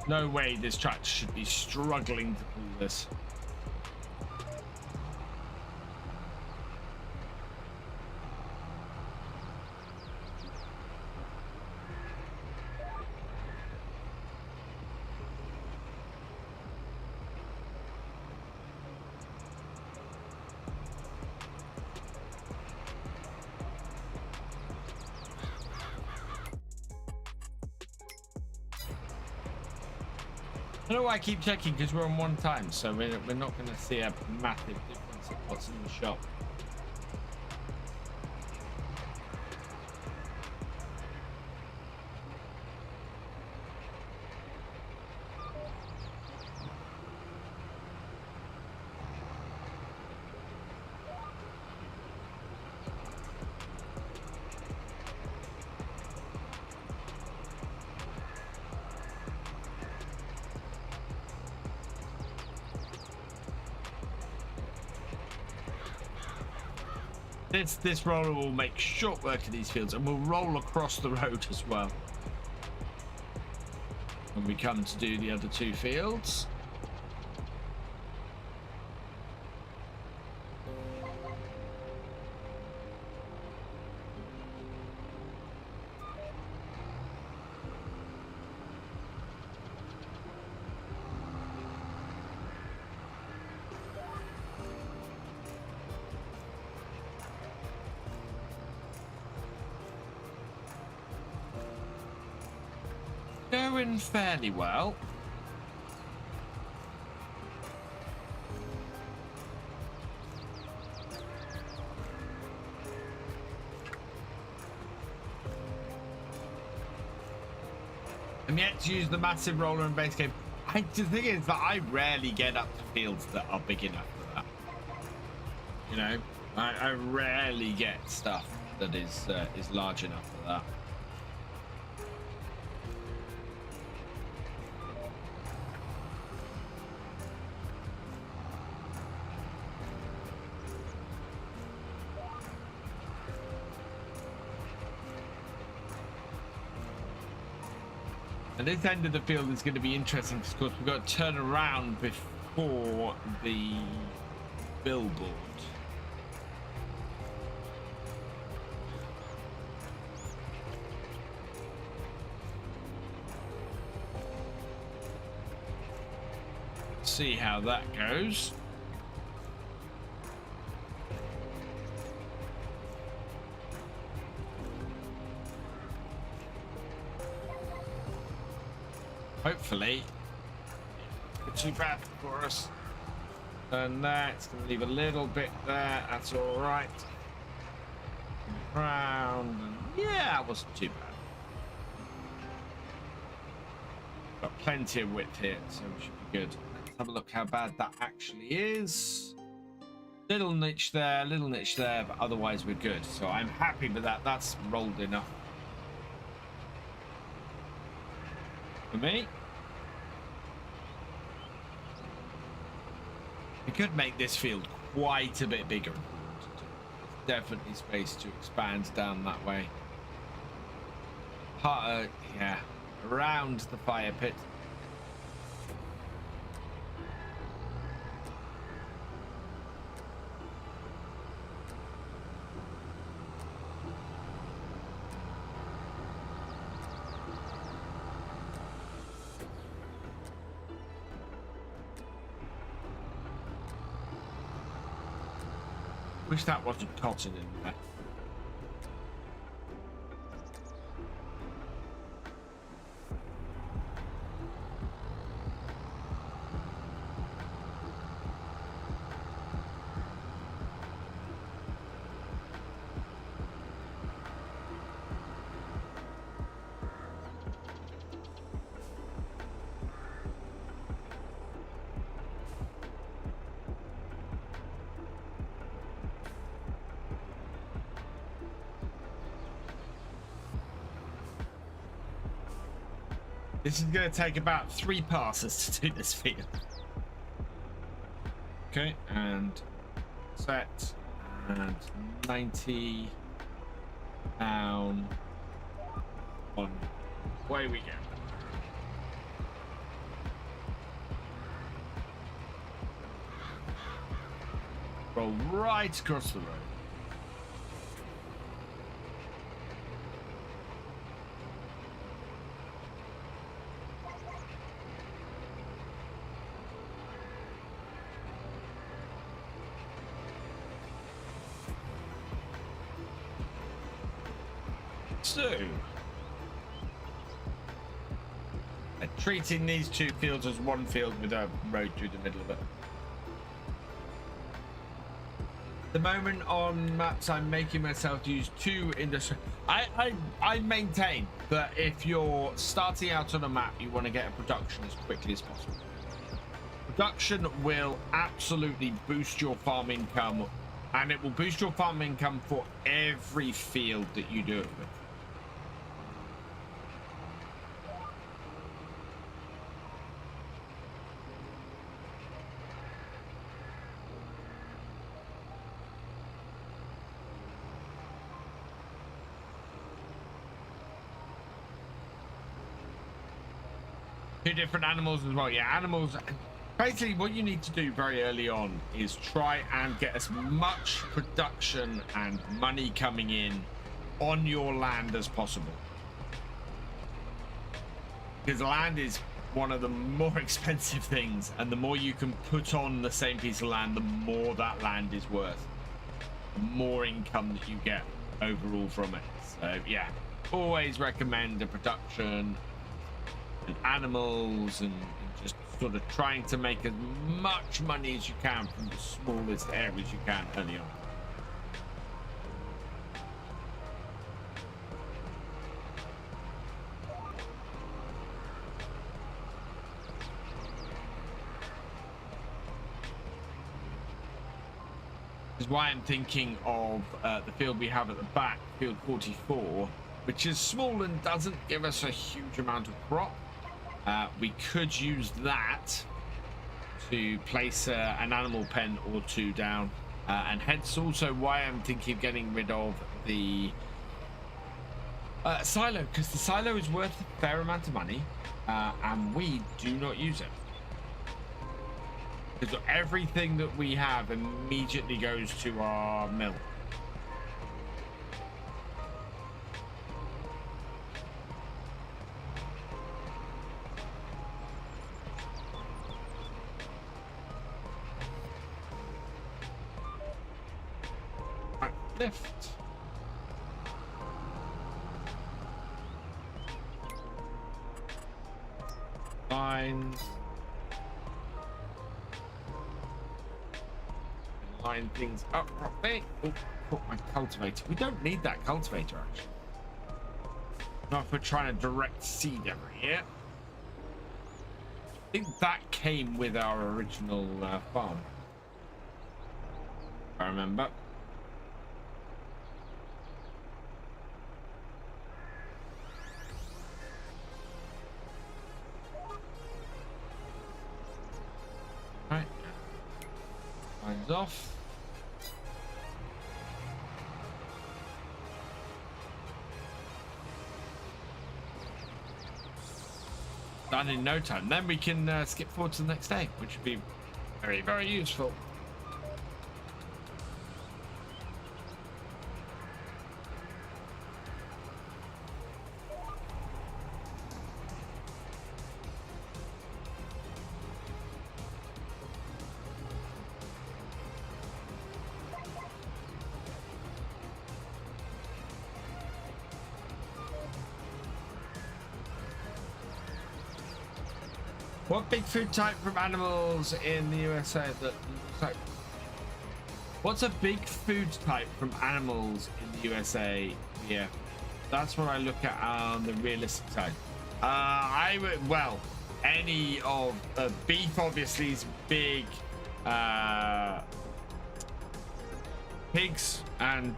No way this tractor should be struggling to pull this. I know why I keep checking, because we're on one time, so we're not going to see a massive difference in what's in the shop. This roller will make short work of these fields, and we'll roll across the road as well when we come to do the other two fields. Going fairly well. I'm yet to use the massive roller in base game. The thing is that I rarely get up to fields that are big enough for that. You know, I rarely get stuff that is large enough for that. And this end of the field is going to be interesting because, of course, we've got to turn around before the billboard. See how that goes. Hopefully, not too bad for us. And that's going to leave a little bit there. That's all right. Round. Yeah, it wasn't too bad. Got plenty of width here, so we should be good. Let's have a look how bad that actually is. Little niche there, but otherwise we're good. So I'm happy with that. That's rolled enough for me. We could make this field quite a bit bigger. There's definitely space to expand down that way. Yeah, around the fire pit. Wish that wasn't cotton in there. This is going to take about 3 passes to do this field. Okay, and set, and 90 down, on, away we go. Roll right across the road. So, treating these 2 fields as 1 field with a road through the middle of it. The moment on maps, I'm making myself use 2 industry. I maintain that if you're starting out on a map, you want to get a production as quickly as possible. Production will absolutely boost your farm income, and it will boost your farm income for every field that you do it with. Two different animals as well. Yeah, animals. Basically, what you need to do very early on is try and get as much production and money coming in on your land as possible. Because land is one of the more expensive things, and the more you can put on the same piece of land, the more that land is worth. The more income that you get overall from it. So, yeah, always recommend the production and animals and just sort of trying to make as much money as you can from the smallest areas you can early on. This is why I'm thinking of the field we have at the back, field 44, which is small and doesn't give us a huge amount of crop. We could use that to place an animal pen or 2 down, and hence also why I'm thinking of getting rid of the silo, because the silo is worth a fair amount of money, and we do not use it. Because everything that we have immediately goes to our mill. Lift. Lines. Line things up properly. Oh, put my cultivator. We don't need that cultivator actually. Not if we're trying to direct seed every year. I think that came with our original farm. I remember. Right, lines off. Done in no time. Then we can skip forward to the next day, which would be very, very useful. What big food type from animals in the USA that like, what's a big food type from animals in the USA? Yeah, that's what I look at on the realistic side. I would, well, any of beef obviously is big, pigs and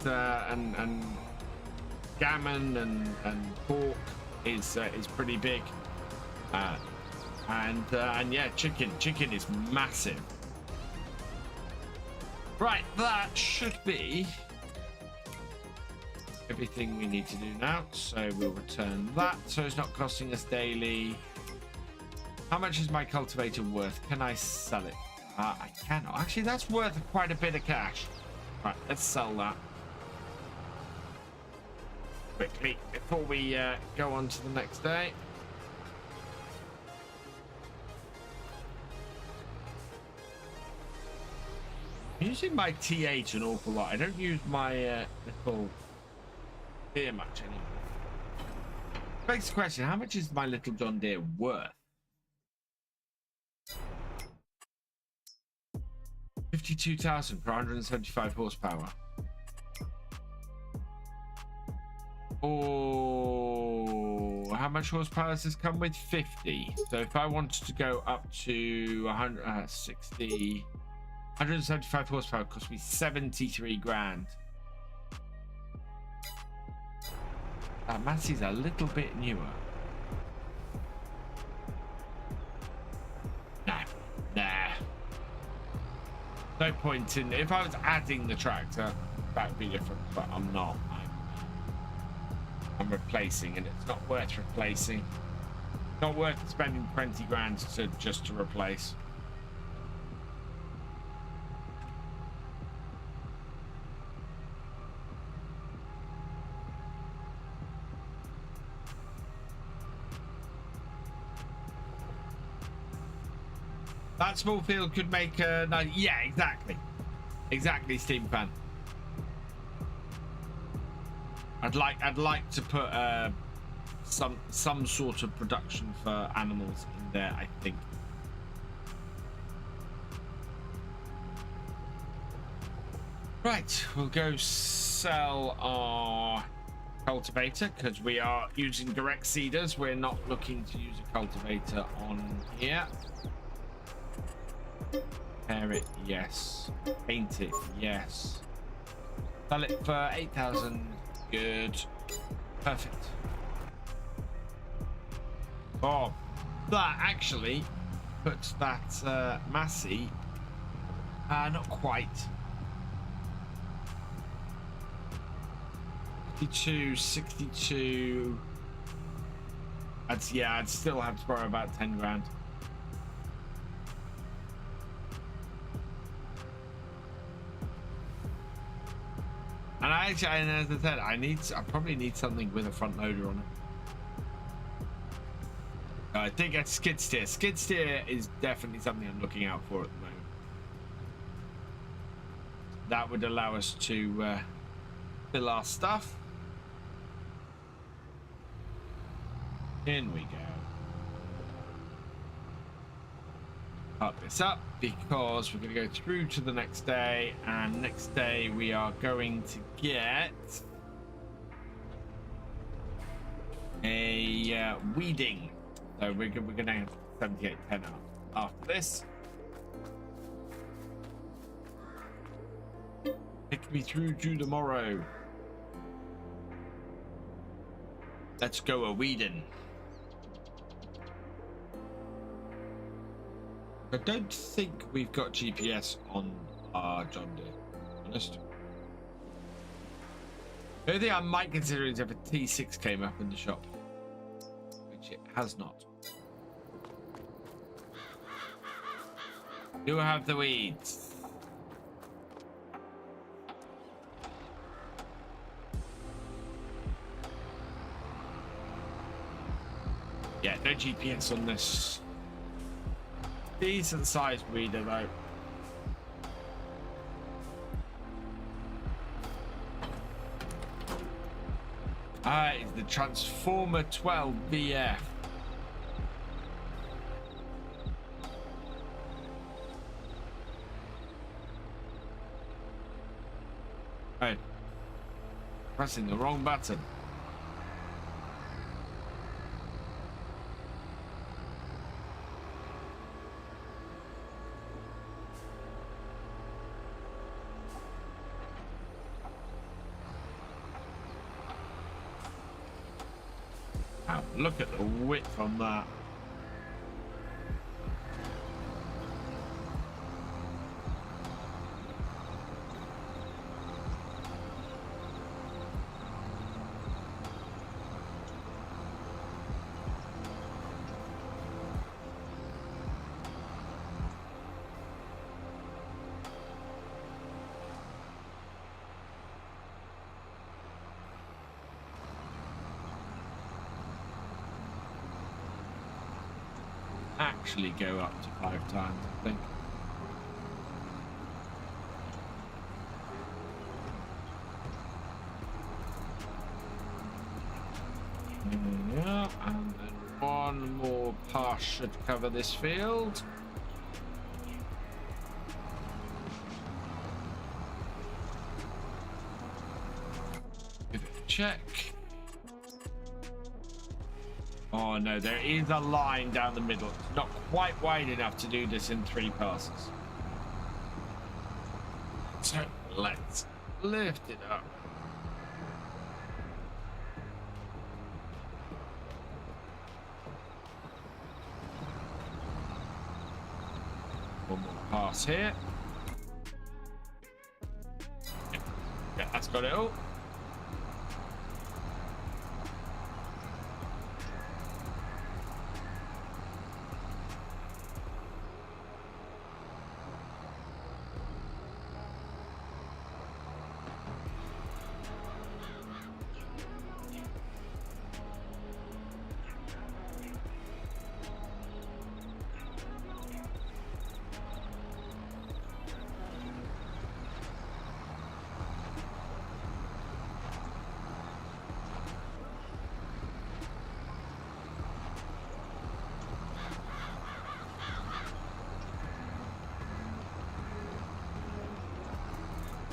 gammon and pork is pretty big. And yeah, chicken is massive. Right, that should be everything we need to do now. So we'll return that so it's not costing us daily. How much is my cultivator worth? Can I sell it? I cannot. Actually, that's worth quite a bit of cash. Right, let's sell that quickly before we go on to the next day. I'm using my T8 an awful lot. I don't use my nickel here much anymore. Begs the question, how much is my little John Deere worth? 52,000 for 175 horsepower. Oh, how much horsepower does this come with? 50. So if I wanted to go up to 160, 175 horsepower, cost me 73 grand. That Massey's a little bit newer. Nah. No point in. If I was adding the tractor, that would be different, but I'm not. I'm replacing, and it's not worth replacing. Not worth spending 20 grand just to replace. That small field could make a nice, yeah, exactly, Steam Fan. I'd like to put some sort of production for animals in there, I think. Right, we'll go sell our cultivator because we are using direct seeders. We're not looking to use a cultivator on here. Repair it, yes. Paint it, yes. Sell it for 8,000. Good. Perfect. Oh, that actually puts that Massey. Not quite. 52, 62. I'd still have to borrow about 10 grand. And as I said, I probably need something with a front loader on it. I think it's skid steer. Skid steer is definitely something I'm looking out for at the moment. That would allow us to fill our stuff. In we go. Park this up because we're going to go through to the next day, and next day we are going to get a weeding. So we're going to have 7810 after this. Pick me through to tomorrow. Let's go a weeding. I don't think we've got GPS on our John Deere, to be honest. The only thing I might consider is if a T6 came up in the shop, which it has not. You have the weeds. Yeah, no GPS on this. Decent sized weeder though. It's the Transformer 12 VF. Right. Pressing the wrong button. Look at the width on that. Actually go up to 5 times, I think. Yeah. path should cover this field. Give it a check. Oh no, there is a line down the middle. It's not quite wide enough to do this in 3 passes. So let's lift it up. One more pass here. Yeah, that's got it all.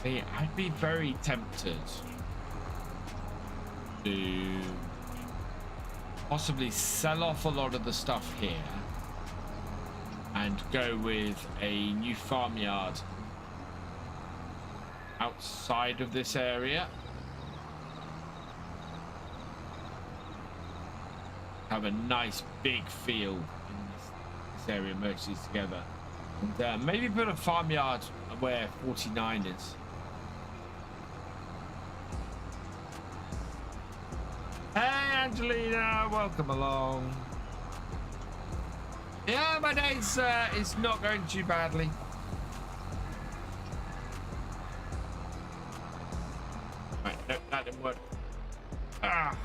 Yeah, I'd be very tempted to possibly sell off a lot of the stuff here and go with a new farmyard outside of this area. Have a nice big field in this area, merge these together, and maybe put a farmyard where 49 is. Hey Angelina, welcome along. Yeah, my day's is not going too badly. Right, no, that didn't work. Ah.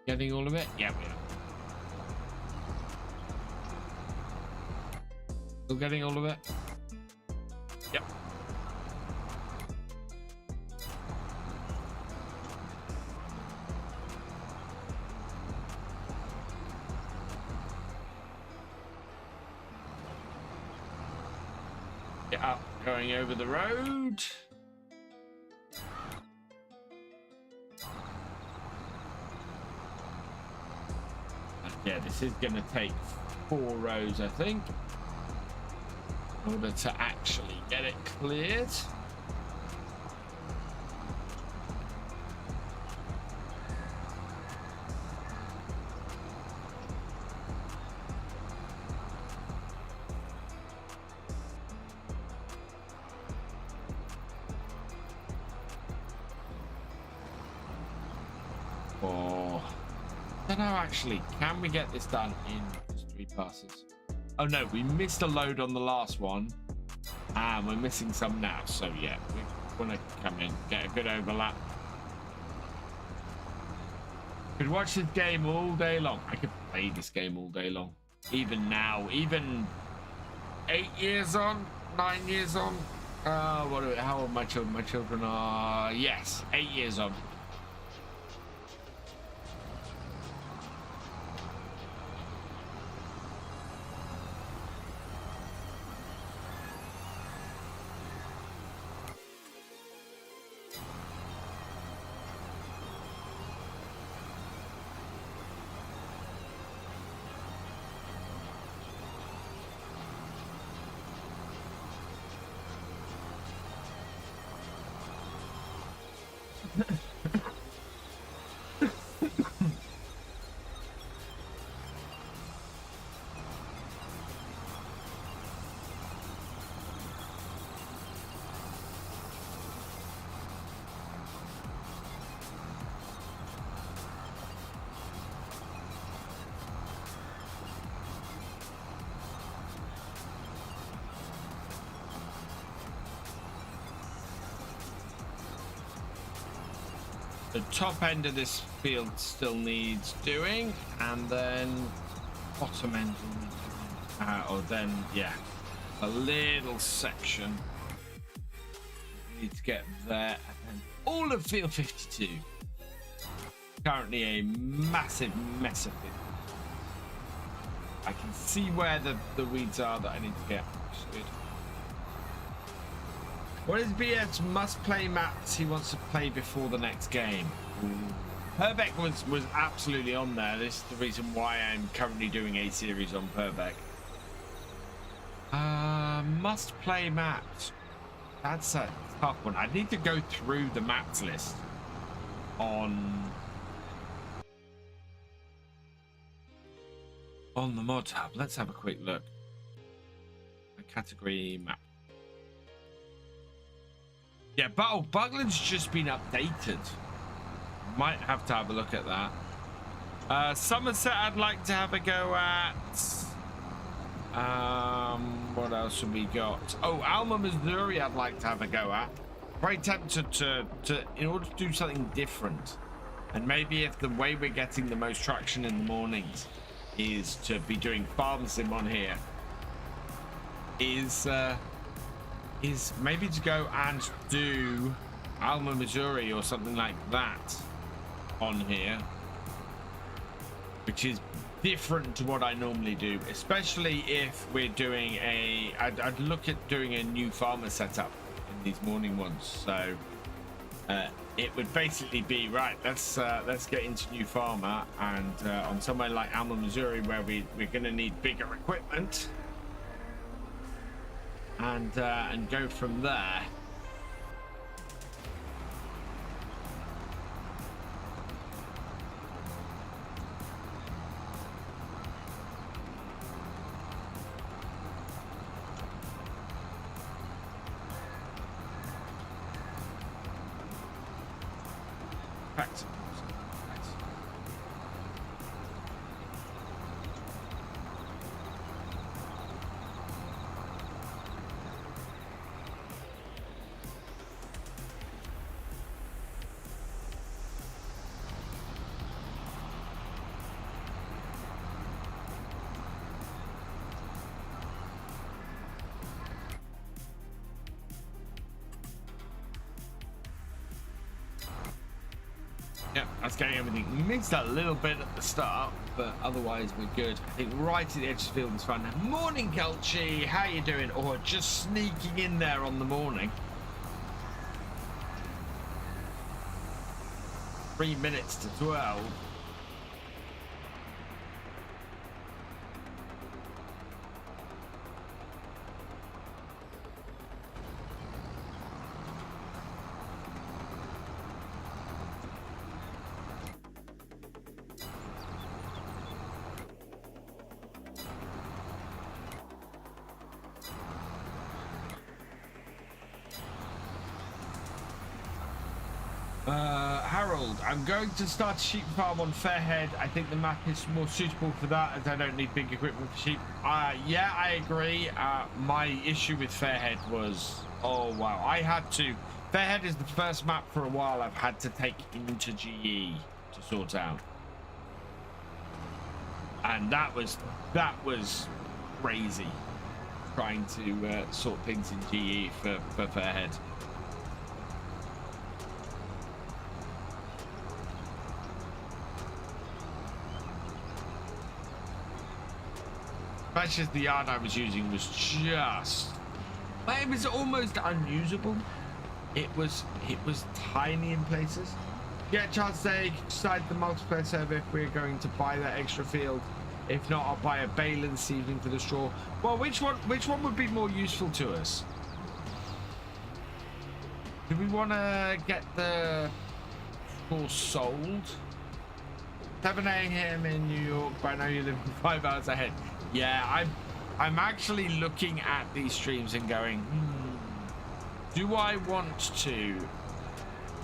Getting all of it? Yeah, we are. Still getting all of it? Yep. Get up, going over the road. Yeah, this is going to take 4 rows, I think, in order to actually get it cleared. No, actually, can we get this done in just 3 passes? Oh no, we missed a load on the last one, and we're missing some now. So yeah, we want to come in, get a good overlap. Could watch this game all day long. I could play this game all day long. Even now, even 8 years on, 9 years on. How old are my children? My children are, yes, 8 years on. The top end of this field still needs doing, and then bottom end will need to or then, yeah, a little section. We need to get there. And then all of field 52. Currently a massive mess of it. I can see where the weeds are that I need to get. Which is good. What is BF's must-play maps he wants to play before the next game? Purbeck was absolutely on there. This is the reason why I'm currently doing a series on Purbeck. Must-play maps. That's a tough one. I need to go through the maps list on the mod hub. Let's have a quick look. A category map. Yeah, Bugland's just been updated. Might have to have a look at that. Somerset I'd like to have a go at. What else have we got? Oh, Alma, Missouri I'd like to have a go at. Very tempted to in order to do something different. And maybe if the way we're getting the most traction in the mornings is to be doing farm sim on here, is maybe to go and do Alma, Missouri or something like that on here, which is different to what I normally do, especially if we're doing I'd look at doing a new farmer setup in these morning ones. So it would basically be right, let's get into new farmer, and on somewhere like Alma, Missouri, where we're going to need bigger equipment, and go from there. Yeah, that's getting everything mixed a little bit at the start, but otherwise we're good. I think right at the edge of the field is fun. Morning, Kelchi. How you doing? Or just sneaking in there on the morning. 3 minutes to 12. Harold, I'm going to start a sheep farm on Fairhead. I think the map is more suitable for that, as I don't need big equipment for sheep. Yeah, I agree. My issue with Fairhead was, oh wow, Fairhead is the first map for a while I've had to take into GE to sort out, and that was crazy trying to sort things in GE for Fairhead. Just the yard I was using was just, it was almost unusable. It was tiny in places. Yeah, chance to decide the multiplayer server if we're going to buy that extra field. If not, I'll buy a bale this evening for the straw. Well, which one would be more useful to us? Do we want to get the straw sold? 7 a.m. in New York, but I know you live 5 hours ahead. Yeah, I'm actually looking at these streams and going, do I want to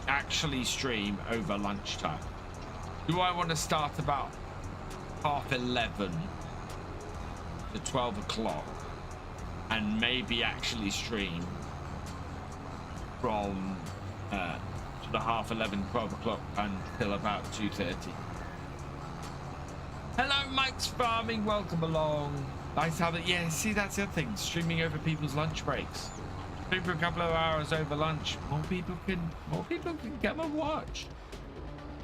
actually stream over lunchtime? Do I want to start about 11:30 to 12 o'clock and maybe actually stream from sort of 11:30, 12 o'clock until about 2:30? Hello, Mike's Farming. Welcome along. Nice to have it. Yeah, see, that's the other thing. Streaming over people's lunch breaks. Stream for a couple of hours over lunch. More people can come and watch.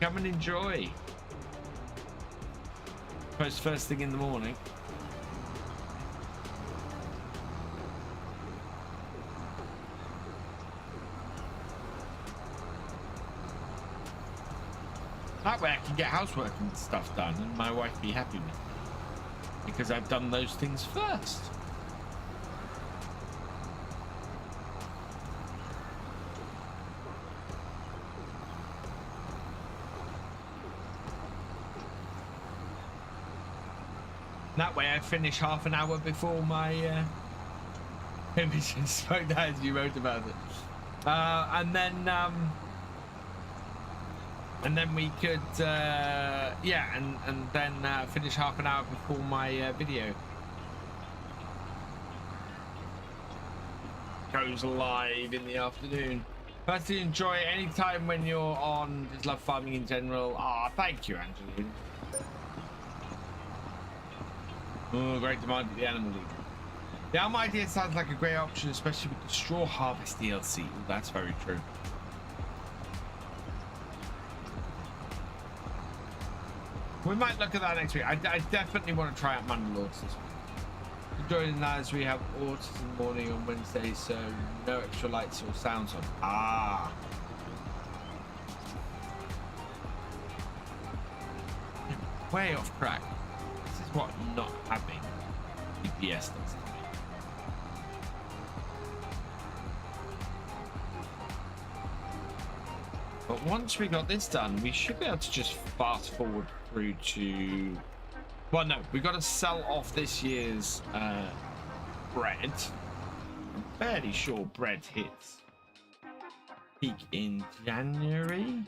Come and enjoy. Post first thing in the morning. That way I can get housework and stuff done and my wife be happy with me. Because I've done those things first. That way I finish half an hour before my emissions spoke that as you wrote about it. And then we could yeah, and then finish half an hour before my video goes live in the afternoon. Personally enjoy it any time when you're on. Just love farming in general. Ah, thank you, Angeline. Oh, great demand at the Animal League. The Elm idea sounds like a great option, especially with the Straw Harvest DLC. Ooh, that's very true. We might look at that next week. I definitely want to try out Mandalords this week. Joining that as we have autism morning on Wednesday, so no extra lights or sounds on. Ah. Way off track. This is what not having GPS does to me. But once we got this done, we should be able to just fast forward through to... Well, no, we've got to sell off this year's bread. I'm fairly sure bread hits peak in January.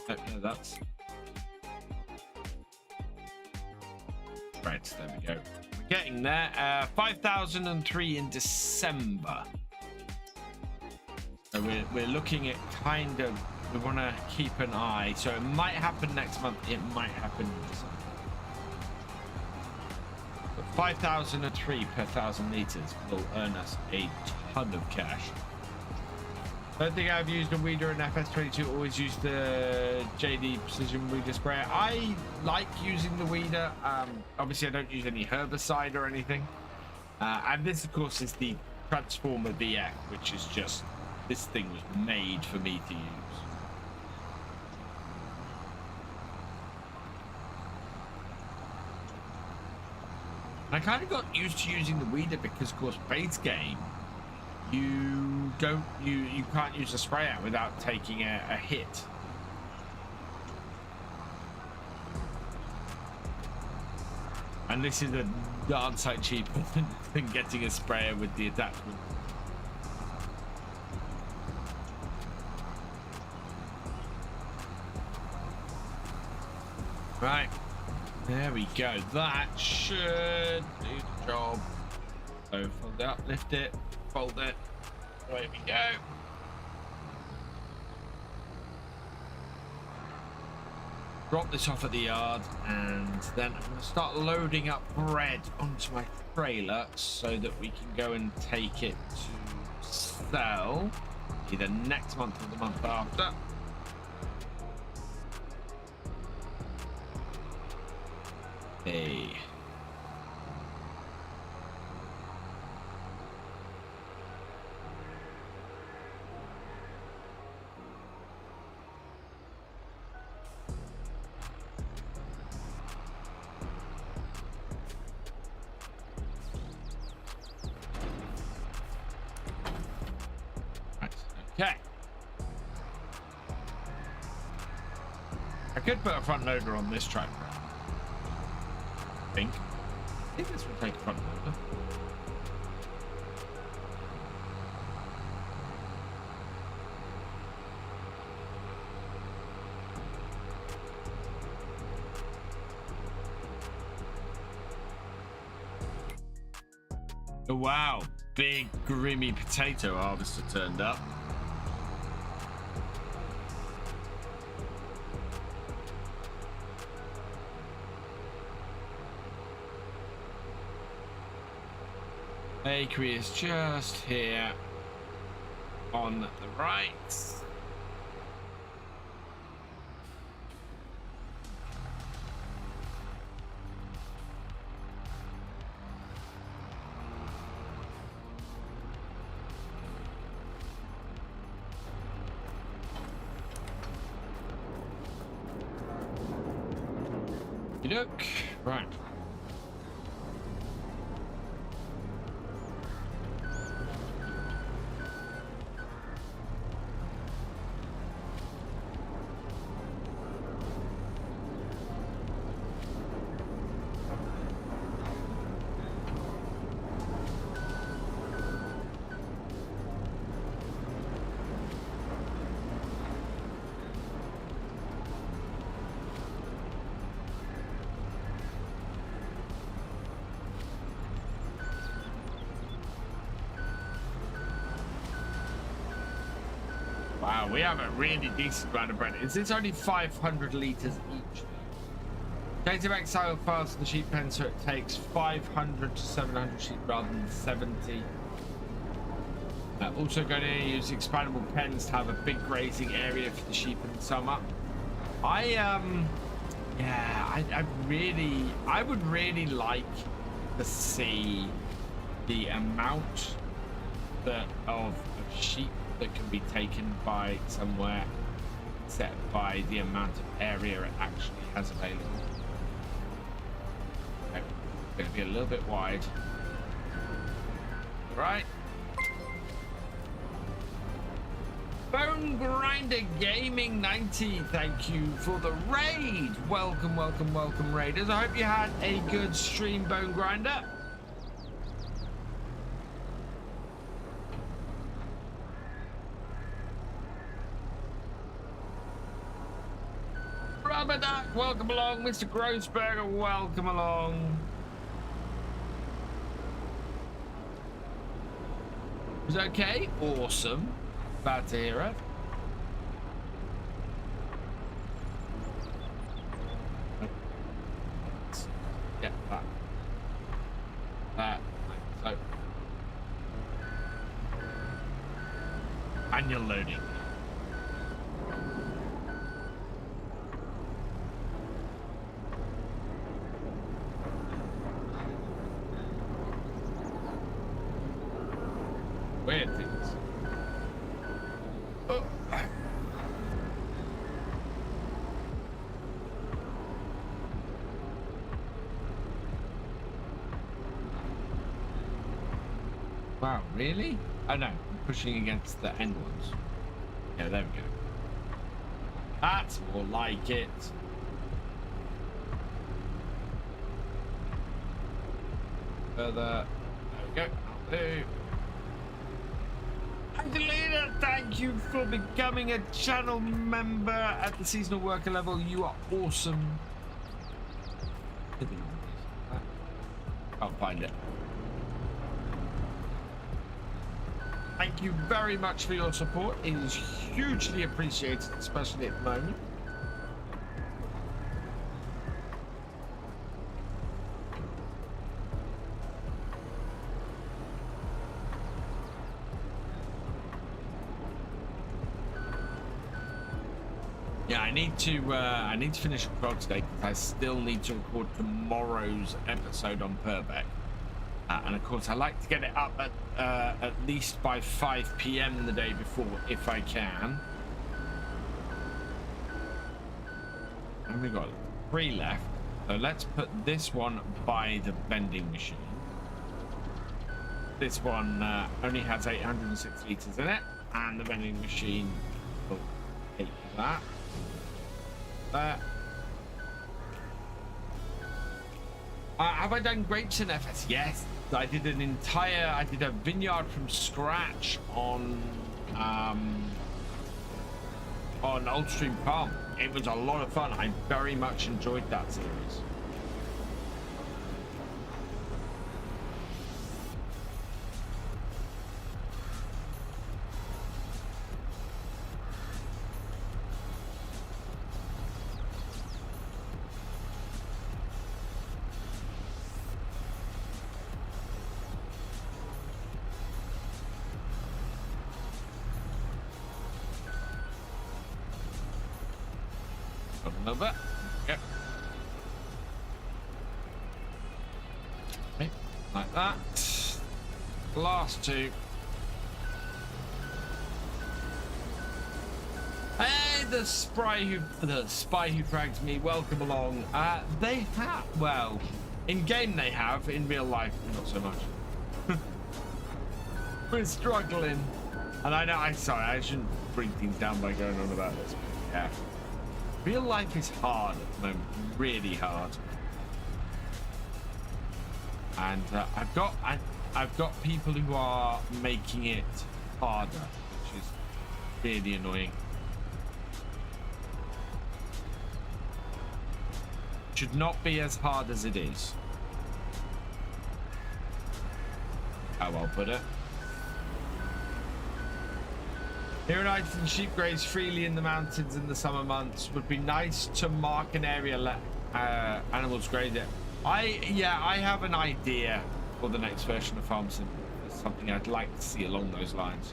Oh, no, that's bread. There we go. We're getting there. 5,003 in December. So we're looking at kind of, we want to keep an eye. So it might happen next month. It might happen in December. But 5,003 per 1,000 liters will earn us a ton of cash. Don't think I've used a weeder in FS22. Always use the JD Precision Weeder Sprayer. I like using the weeder. Obviously, I don't use any herbicide or anything. And this, of course, is the Transformer VF, which is just, this thing was made for me to use. I kind of got used to using the weeder because, of course, base game, you can't use a sprayer without taking a hit. And this is a darn sight cheaper than getting a sprayer with the attachment. Right, there we go. That should do the job. So fold it up, lift it, fold it. There we go. Drop this off at the yard, and then I'm going to start loading up bread onto my trailer so that we can go and take it to sell either next month or the month after. Hey. Okay. I could put a front loader on this tractor. I think this will take a front loader. Oh, wow, big grimy potato harvester turned up. Bakery is just here on the right. Look, right. Wow, we have a really decent amount of bread. It's only 500 liters each. Change of exile files to the sheep pen, so it takes 500 to 700 sheep rather than 70. Also going to use expandable pens to have a big grazing area for the sheep in the summer. I would really like to see the amount of sheep that can be taken by somewhere set by the amount of area it actually has available. Okay, it's going to be a little bit wide. Right. Bone Grinder Gaming 90, thank you for the raid. Welcome, welcome, welcome, raiders. I hope you had a good stream, Bone Grinder. Rubber Duck, welcome along. Mr. Grossberger, welcome along. Is it okay? Awesome. Glad to hear it. Yeah, that. So. And you're loading. Weird things. Oh. Wow, really? Oh no, I'm pushing against the end ones. Yeah, there we go. That's more like it. Further. There we go. I'll do. Angelina, thank you for becoming a channel member at the seasonal worker level. You are awesome. Can't find it. Thank you very much for your support. It is hugely appreciated, especially at the moment. Yeah, I need to finish a vlog today because I still need to record tomorrow's episode on Purbeck. And of course, I like to get it up at least by 5 p.m. the day before, if I can. And we've got 3 left. So let's put this one by the vending machine. This one only has 806 liters in it, and the vending machine will take that. There. Have I done grapes in FS? Yes, I did a vineyard from scratch on Oldstream Farm. It was a lot of fun. I very much enjoyed that series. Got a little bit. Yep. Okay, like that. Last two. Hey, the spy who frags me. Welcome along. They have, well, in game they have, in real life not so much. We're struggling, and I know. Sorry, I shouldn't bring things down by going on about this. But yeah, real life is hard at the moment, really hard. And I've got people who are making it harder, which is really annoying. Should not be as hard as it is. How I'll put it. Here in Iceland, sheep graze freely in the mountains in the summer months. Would be nice to mark an area let animals graze it. I have an idea for the next version of Farm Sim. It's something I'd like to see along those lines.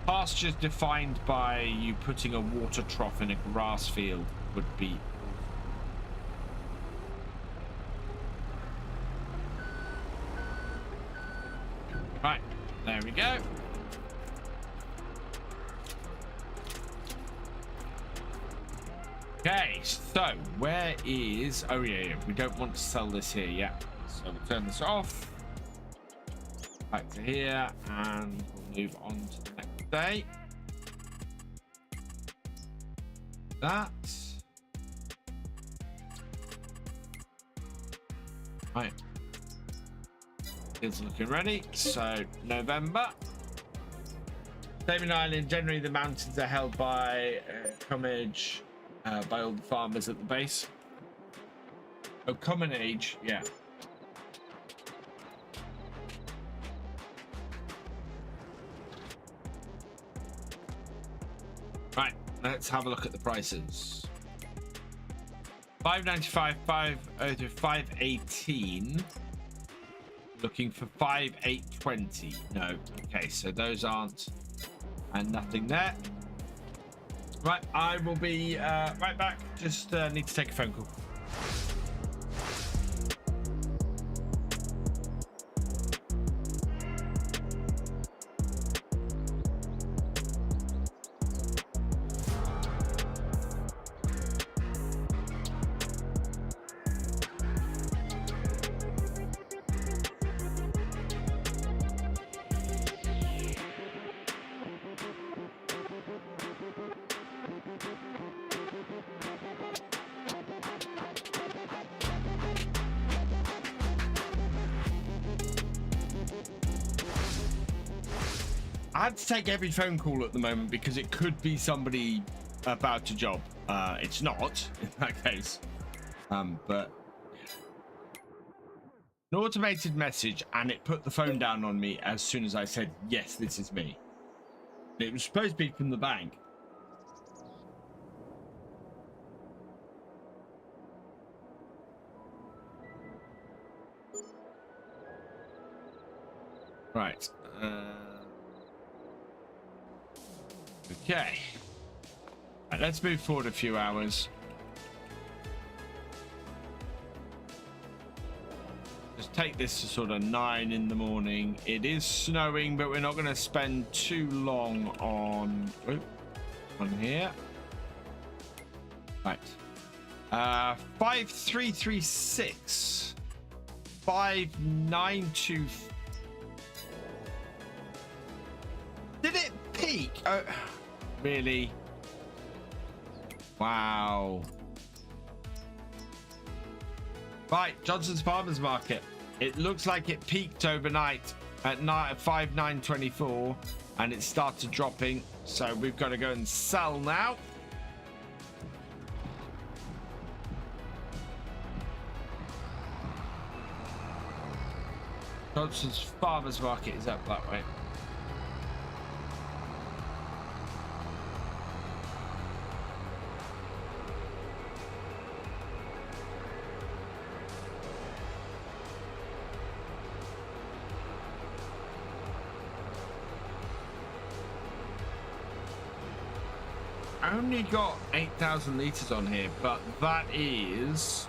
Pastures defined by you putting a water trough in a grass field would be. Right, there we go. Okay, so where is... Oh, yeah, we don't want to sell this here yet. So we'll turn this off. Back to here, and we'll move on to the next day. That. Right. It's looking ready. So, November. Saving Island, generally the mountains are held by Comage. By all the farmers at the base. Oh, common age, yeah. Right, let's have a look at the prices. $5.95, $518. Looking for $5,820. No, okay, so those aren't, and nothing there. Right, I will be right back. Just need to take a phone call. I had to take every phone call at the moment because it could be somebody about a job. It's not in that case, but an automated message, and it put the phone down on me as soon as I said, yes, this is me. It was supposed to be from the bank. Right. Okay. Right, let's move forward a few hours. Just take this to sort of 9 in the morning. It is snowing, but we're not going to spend too long on here. Right. 5336. 5924. Did it peak? Oh, really? Wow. Right, Johnson's Farmers Market. It looks like it peaked overnight at 5,924 and it started dropping. So we've got to go and sell now. Johnson's Farmers Market is up that way. only got 8,000 liters on here, but that is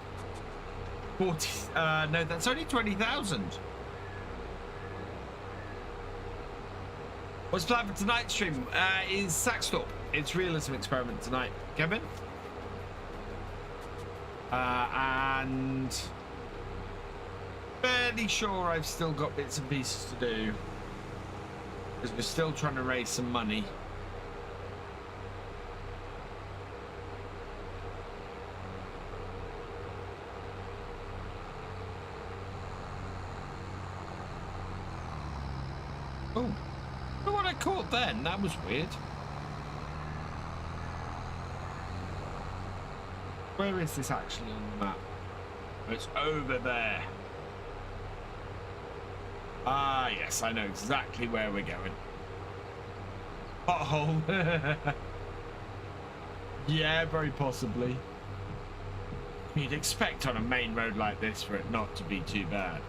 40. No, that's only 20,000. What's planned for tonight's stream? Is Sackstop. It's realism experiment tonight, Kevin. And fairly sure I've still got bits and pieces to do because we're still trying to raise some money. Oh, look what I caught then. That was weird. Where is this actually on the map? Oh, it's over there. Ah, yes, I know exactly where we're going. Pothole. Yeah, very possibly. You'd expect on a main road like this for it not to be too bad.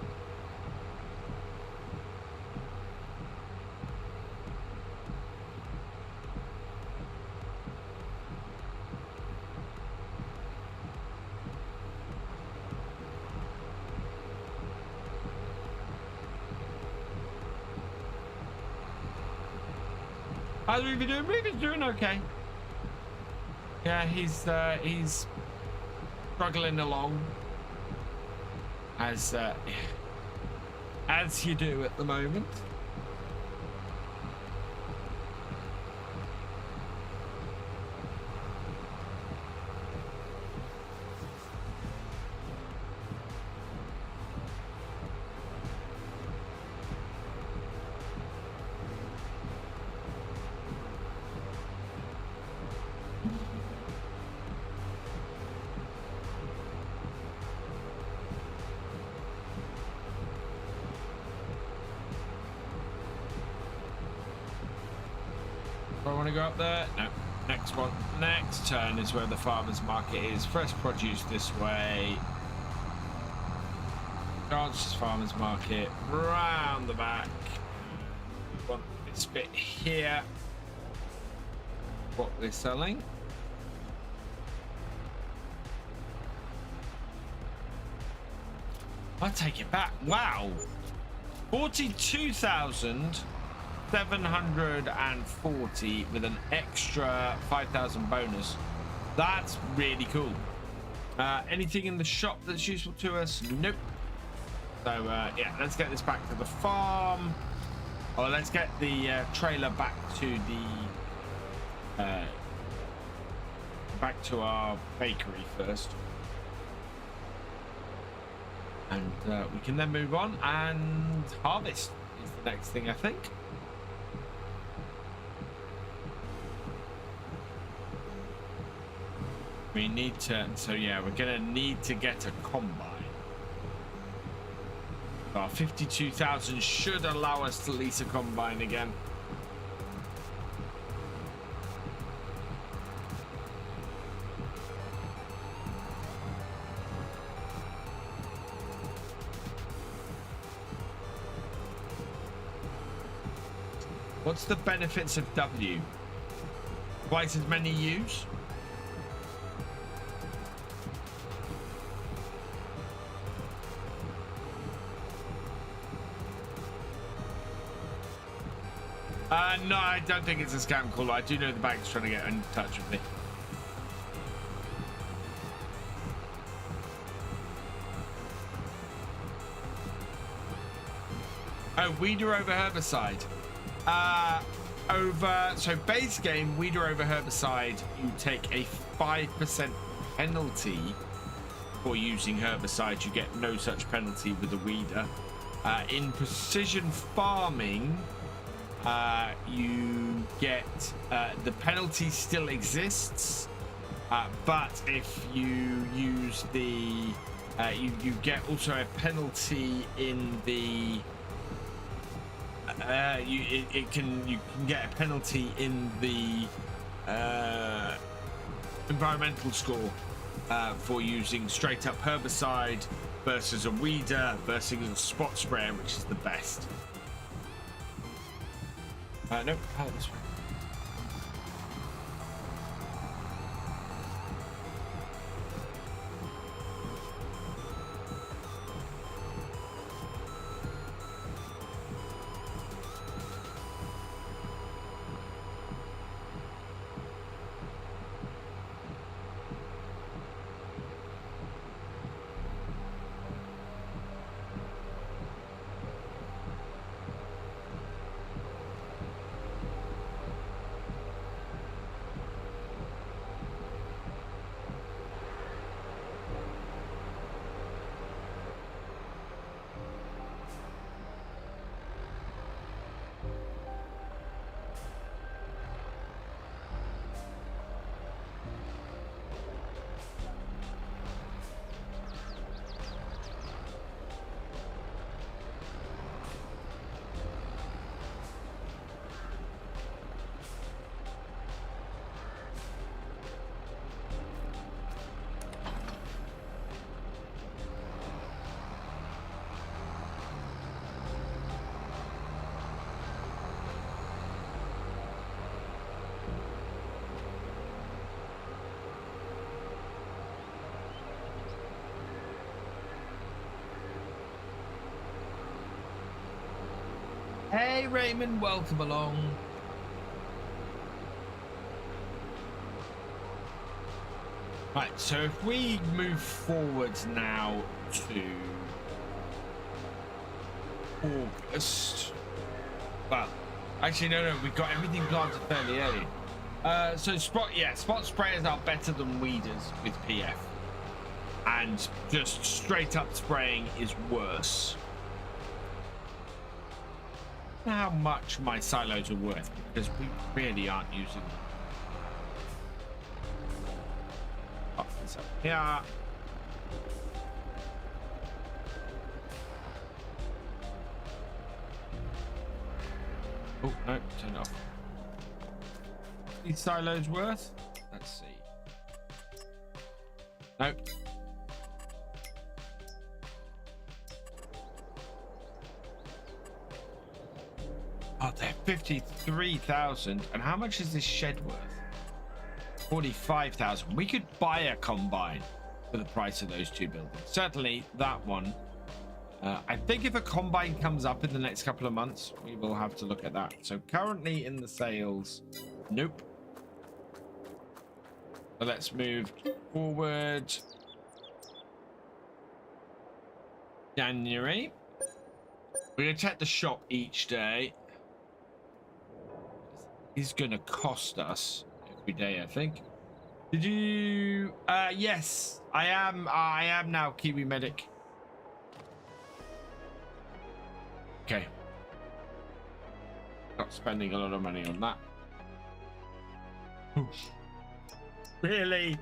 How's Ruby doing? Ruby's doing okay. Yeah, he's struggling along as you do at the moment. I want to go up there. No, next one. Next turn is where the farmers market is. Fresh produce this way. Branches farmers market round the back. We want this bit here. What we're selling. I take it back. Wow, 42,740 with an extra 5,000 bonus. That's really cool. Anything in the shop that's useful to us? Nope. So yeah, let's get this back to the farm. Or let's get the trailer back to the back to our bakery first. And we can then move on and harvest is the next thing, I think. We need to, so yeah, we're gonna need to get a combine. Our 52,000 should allow us to lease a combine again. What's the benefits of W? Twice as many U's? No, I don't think it's a scam call. I do know the bank's trying to get in touch with me. Oh, weeder over herbicide. So base game, weeder over herbicide, you take a 5% penalty for using herbicide. You get no such penalty with a weeder. In precision farming, you get the penalty still exists, but if you use the you get also a penalty in the you can get a penalty in the environmental score for using straight up herbicide versus a weeder versus a spot sprayer, which is the best. Nope, this way. Hey Raymond, welcome along. Right, so if we move forwards now to August. Well, actually, no, we got everything planted fairly early. So spot sprayers are better than weeders with PF, and just straight up spraying is worse. How much my silos are worth, because we really aren't using them. So yeah. Oh no, turn it off. These silos worth? Let's see. Nope. Oh, they're 53,000. And how much is this shed worth? 45,000. We could buy a combine for the price of those two buildings. Certainly that one. I think if a combine comes up in the next couple of months, we will have to look at that. So currently in the sales, nope. So let's move forward. January. We're going to check the shop each day. It's going to cost us every day, I think. Did you? Yes, I am now Kiwi Medic. Okay. Not spending a lot of money on that. Really?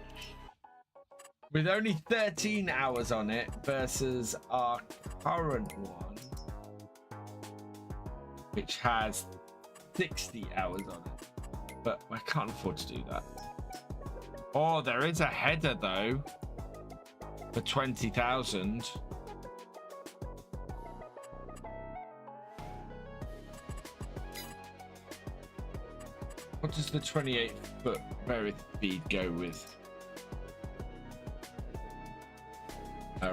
With only 13 hours on it versus our current one, which has 60 hours on it. But I can't afford to do that. Oh, there is a header though for 20,000. What does the 28-foot Gareth feed go with?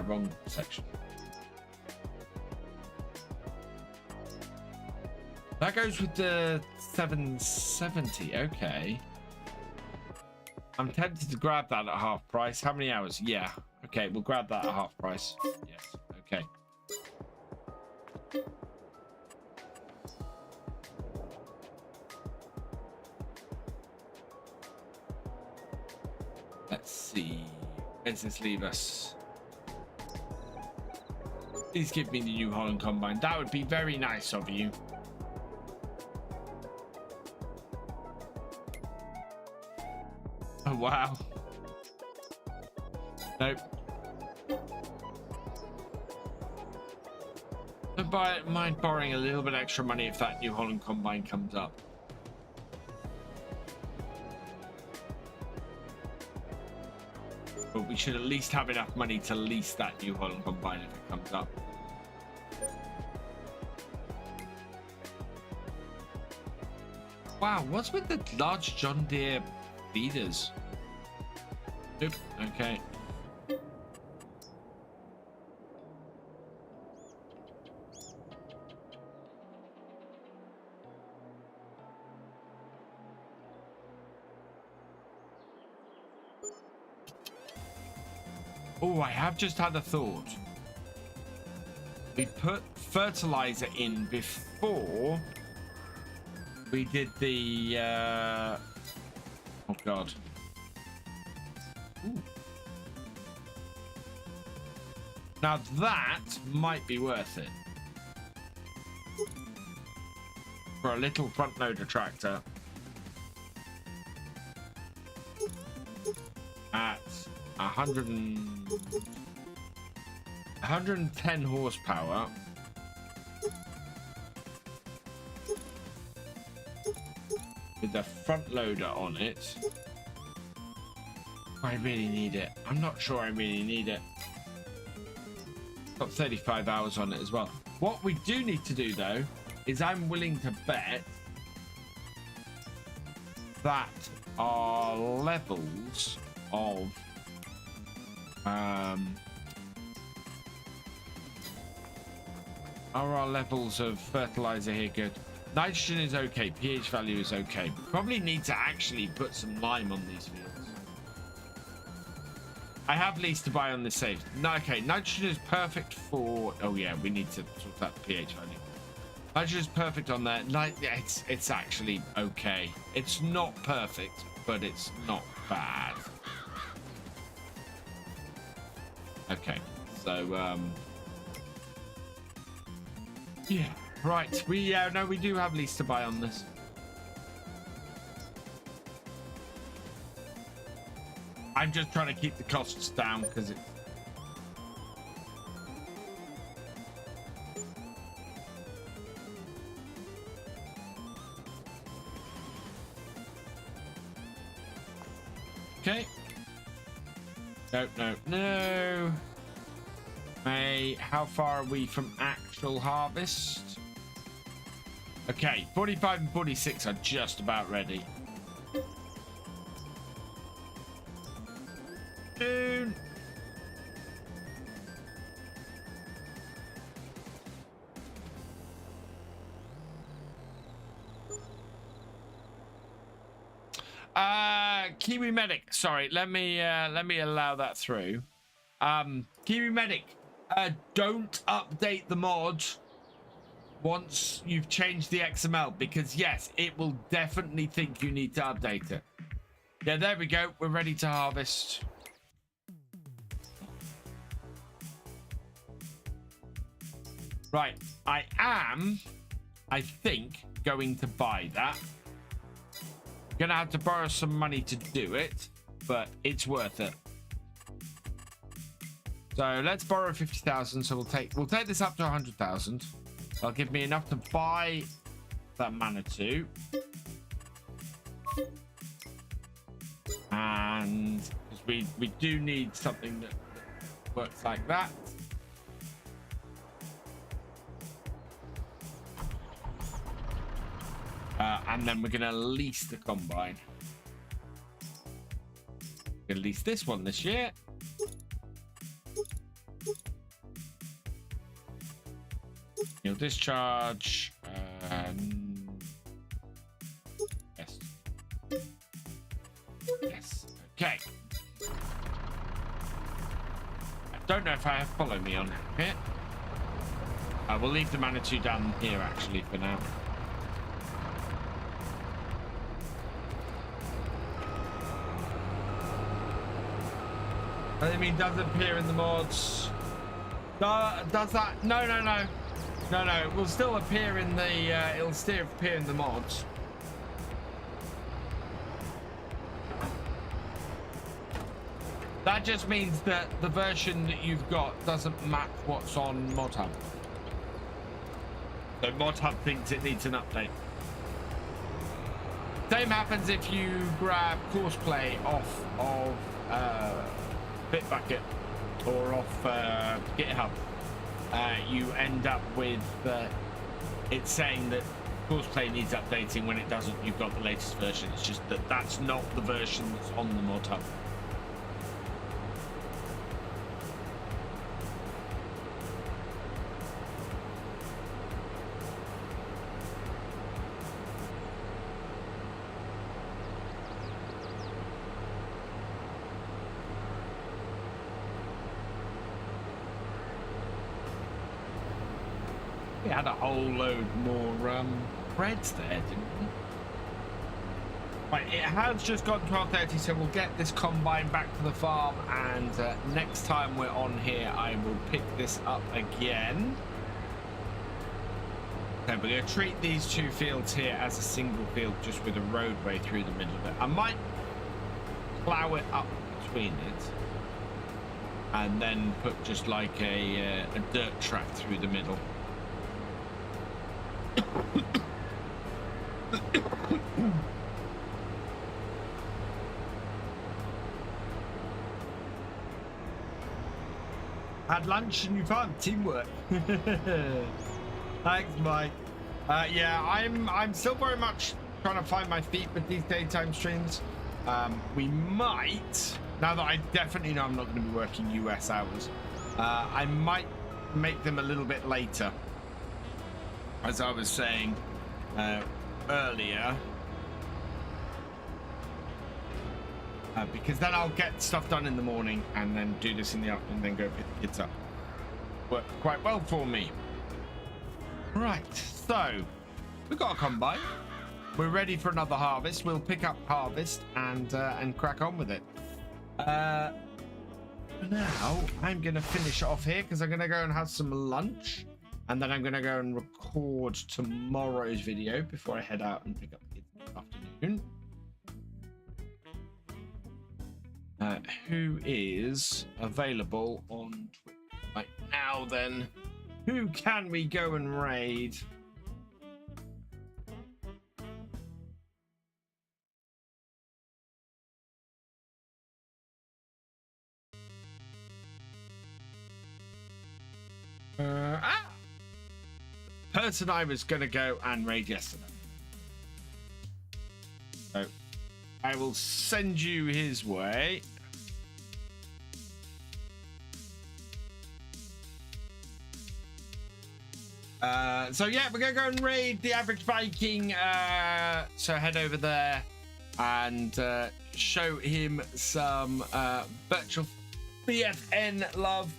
Wrong section. That goes with the 770. Okay. I'm tempted to grab that at half price. How many hours? Yeah. Okay, we'll grab that at half price. Yes. Okay. Let's see. Where does this leave us? Please give me the New Holland Combine. That would be very nice of you. Oh, wow. Nope. Don't mind borrowing a little bit extra money if that New Holland Combine comes up. But we should at least have enough money to lease that New Holland Combine if it comes up. Wow, what's with the large John Deere feeders? Nope. Okay. Oh, I have just had a thought. We put fertilizer in before we did the oh god. Ooh. Now that might be worth it for a little front loader tractor at 110 horsepower. With the front loader on it. I really need it. I'm not sure I really need it. Got 35 hours on it as well. What we do need to do though is I'm willing to bet that our levels of Are our levels of fertilizer here good? Nitrogen is okay. pH value is okay. Probably need to actually put some lime on these fields. I have lease to buy on this save. No, okay, nitrogen is perfect for... Oh yeah, we need to sort out the pH value. Nitrogen is perfect on there. Yeah, it's actually okay. It's not perfect, but it's not bad. Okay, so yeah, right. We do have lease to buy on this. I'm just trying to keep the costs down because it's... Okay. No. May, how far are we from actual harvest? Okay, 45 and 46 are just about ready. Soon. Kiwi Medic. Sorry, let me allow that through. Kiwi Medic, don't update the mod once you've changed the XML, because yes, it will definitely think you need to update it. Yeah, there we go. We're ready to harvest. Right, I think, going to buy that. Gonna have to borrow some money to do it, but it's worth it. So let's borrow 50,000. So we'll take this up to 100,000. That'll give me enough to buy that Manitou. And because we do need something that works like that. And then we're going to lease the combine. We're going to lease this one this year. You'll discharge. Yes. Yes. Okay. I don't know if I have follow me on here. We'll leave the Manitou down here actually for now. I mean, does it appear in the mods? Does that? No. It will still appear in the. It'll still appear in the mods. That just means that the version that you've got doesn't match what's on ModHub. So ModHub thinks it needs an update. Same happens if you grab Courseplay off of Bitbucket or off GitHub. You end up with it saying that Courseplay needs updating when it doesn't. You've got the latest version. It's just that that's not the version that's on the ModHub. We had a whole load more breads there, didn't we? Right, it has just gone 12:30, so we'll get this combine back to the farm, and next time we're on here, I will pick this up again. Okay, we're going to treat these two fields here as a single field, just with a roadway through the middle of it. I might plow it up between it, and then put just like a dirt track through the middle. Had lunch and you found teamwork. Thanks, Mike. Yeah, I'm still very much trying to find my feet with these daytime streams. We might, now that I definitely know I'm not going to be working US hours, I might make them a little bit later. as I was saying earlier, because then I'll get stuff done in the morning and then do this in the afternoon, then go pick the kids up. Worked quite well for me. Right, so we've got a combine. We're ready for another harvest. We'll pick up harvest and crack on with it. Now I'm gonna finish off here because I'm gonna go and have some lunch, and then I'm gonna go and record tomorrow's video before I head out and pick up the kids this afternoon. Who is available on Twitter right now? Then, who can we go and raid? Person I was gonna go and raid yesterday. So I will send you his way. So yeah, we're gonna go and raid the average Viking. So head over there and show him some virtual BFN love.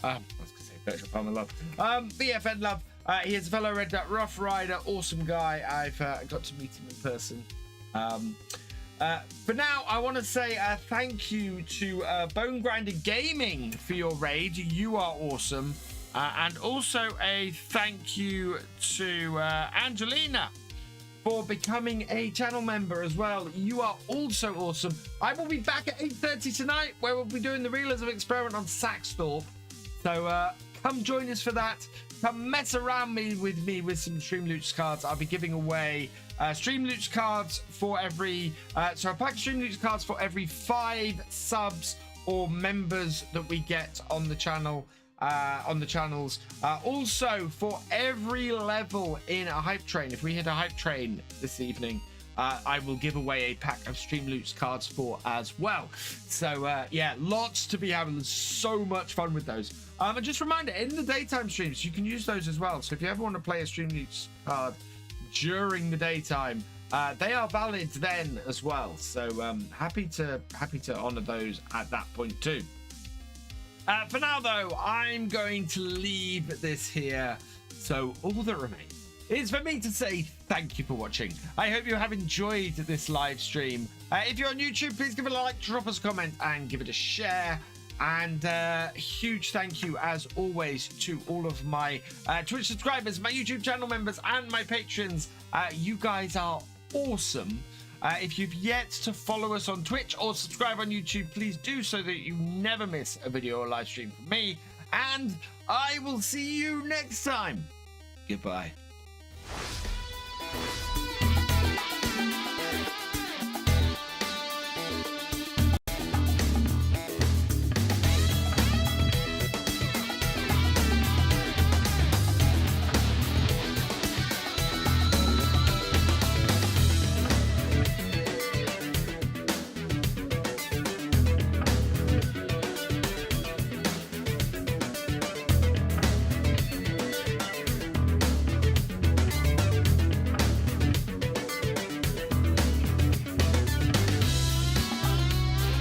I was gonna say virtual farmer love. BFN love. He is a fellow Red Dot Rough Rider, awesome guy. I've got to meet him in person. For now, I want to say thank you to Bone Grinder Gaming for your raid. You are awesome. And also a thank you to Angelina for becoming a channel member as well. You are also awesome. I will be back at 8:30 tonight, where we'll be doing the Realism Experiment on Saxthorpe. So come join us for that. Come mess around with me with some Stream Loots cards. I'll be giving away Stream Loots cards for every... so a pack of Stream Loots cards for every 5 subs or members that we get on the channel. On the channels. Also, for every level in a hype train, if we hit a hype train this evening, I will give away a pack of Stream Loots cards for as well. So yeah, lots to be having. So much fun with those. And just a reminder, in the daytime streams, you can use those as well. So if you ever want to play a Stream Loots card during the daytime, they are valid then as well. So happy to honor those at that point too. For now, though, I'm going to leave this here. So all that remains is for me to say thank you for watching. I hope you have enjoyed this live stream. If you're on YouTube, please give it a like, drop us a comment, and give it a share. And huge thank you, as always, to all of my Twitch subscribers, my YouTube channel members, and my patrons. You guys are awesome. If you've yet to follow us on Twitch or subscribe on YouTube, please do so that you never miss a video or live stream from me. And I will see you next time. Goodbye.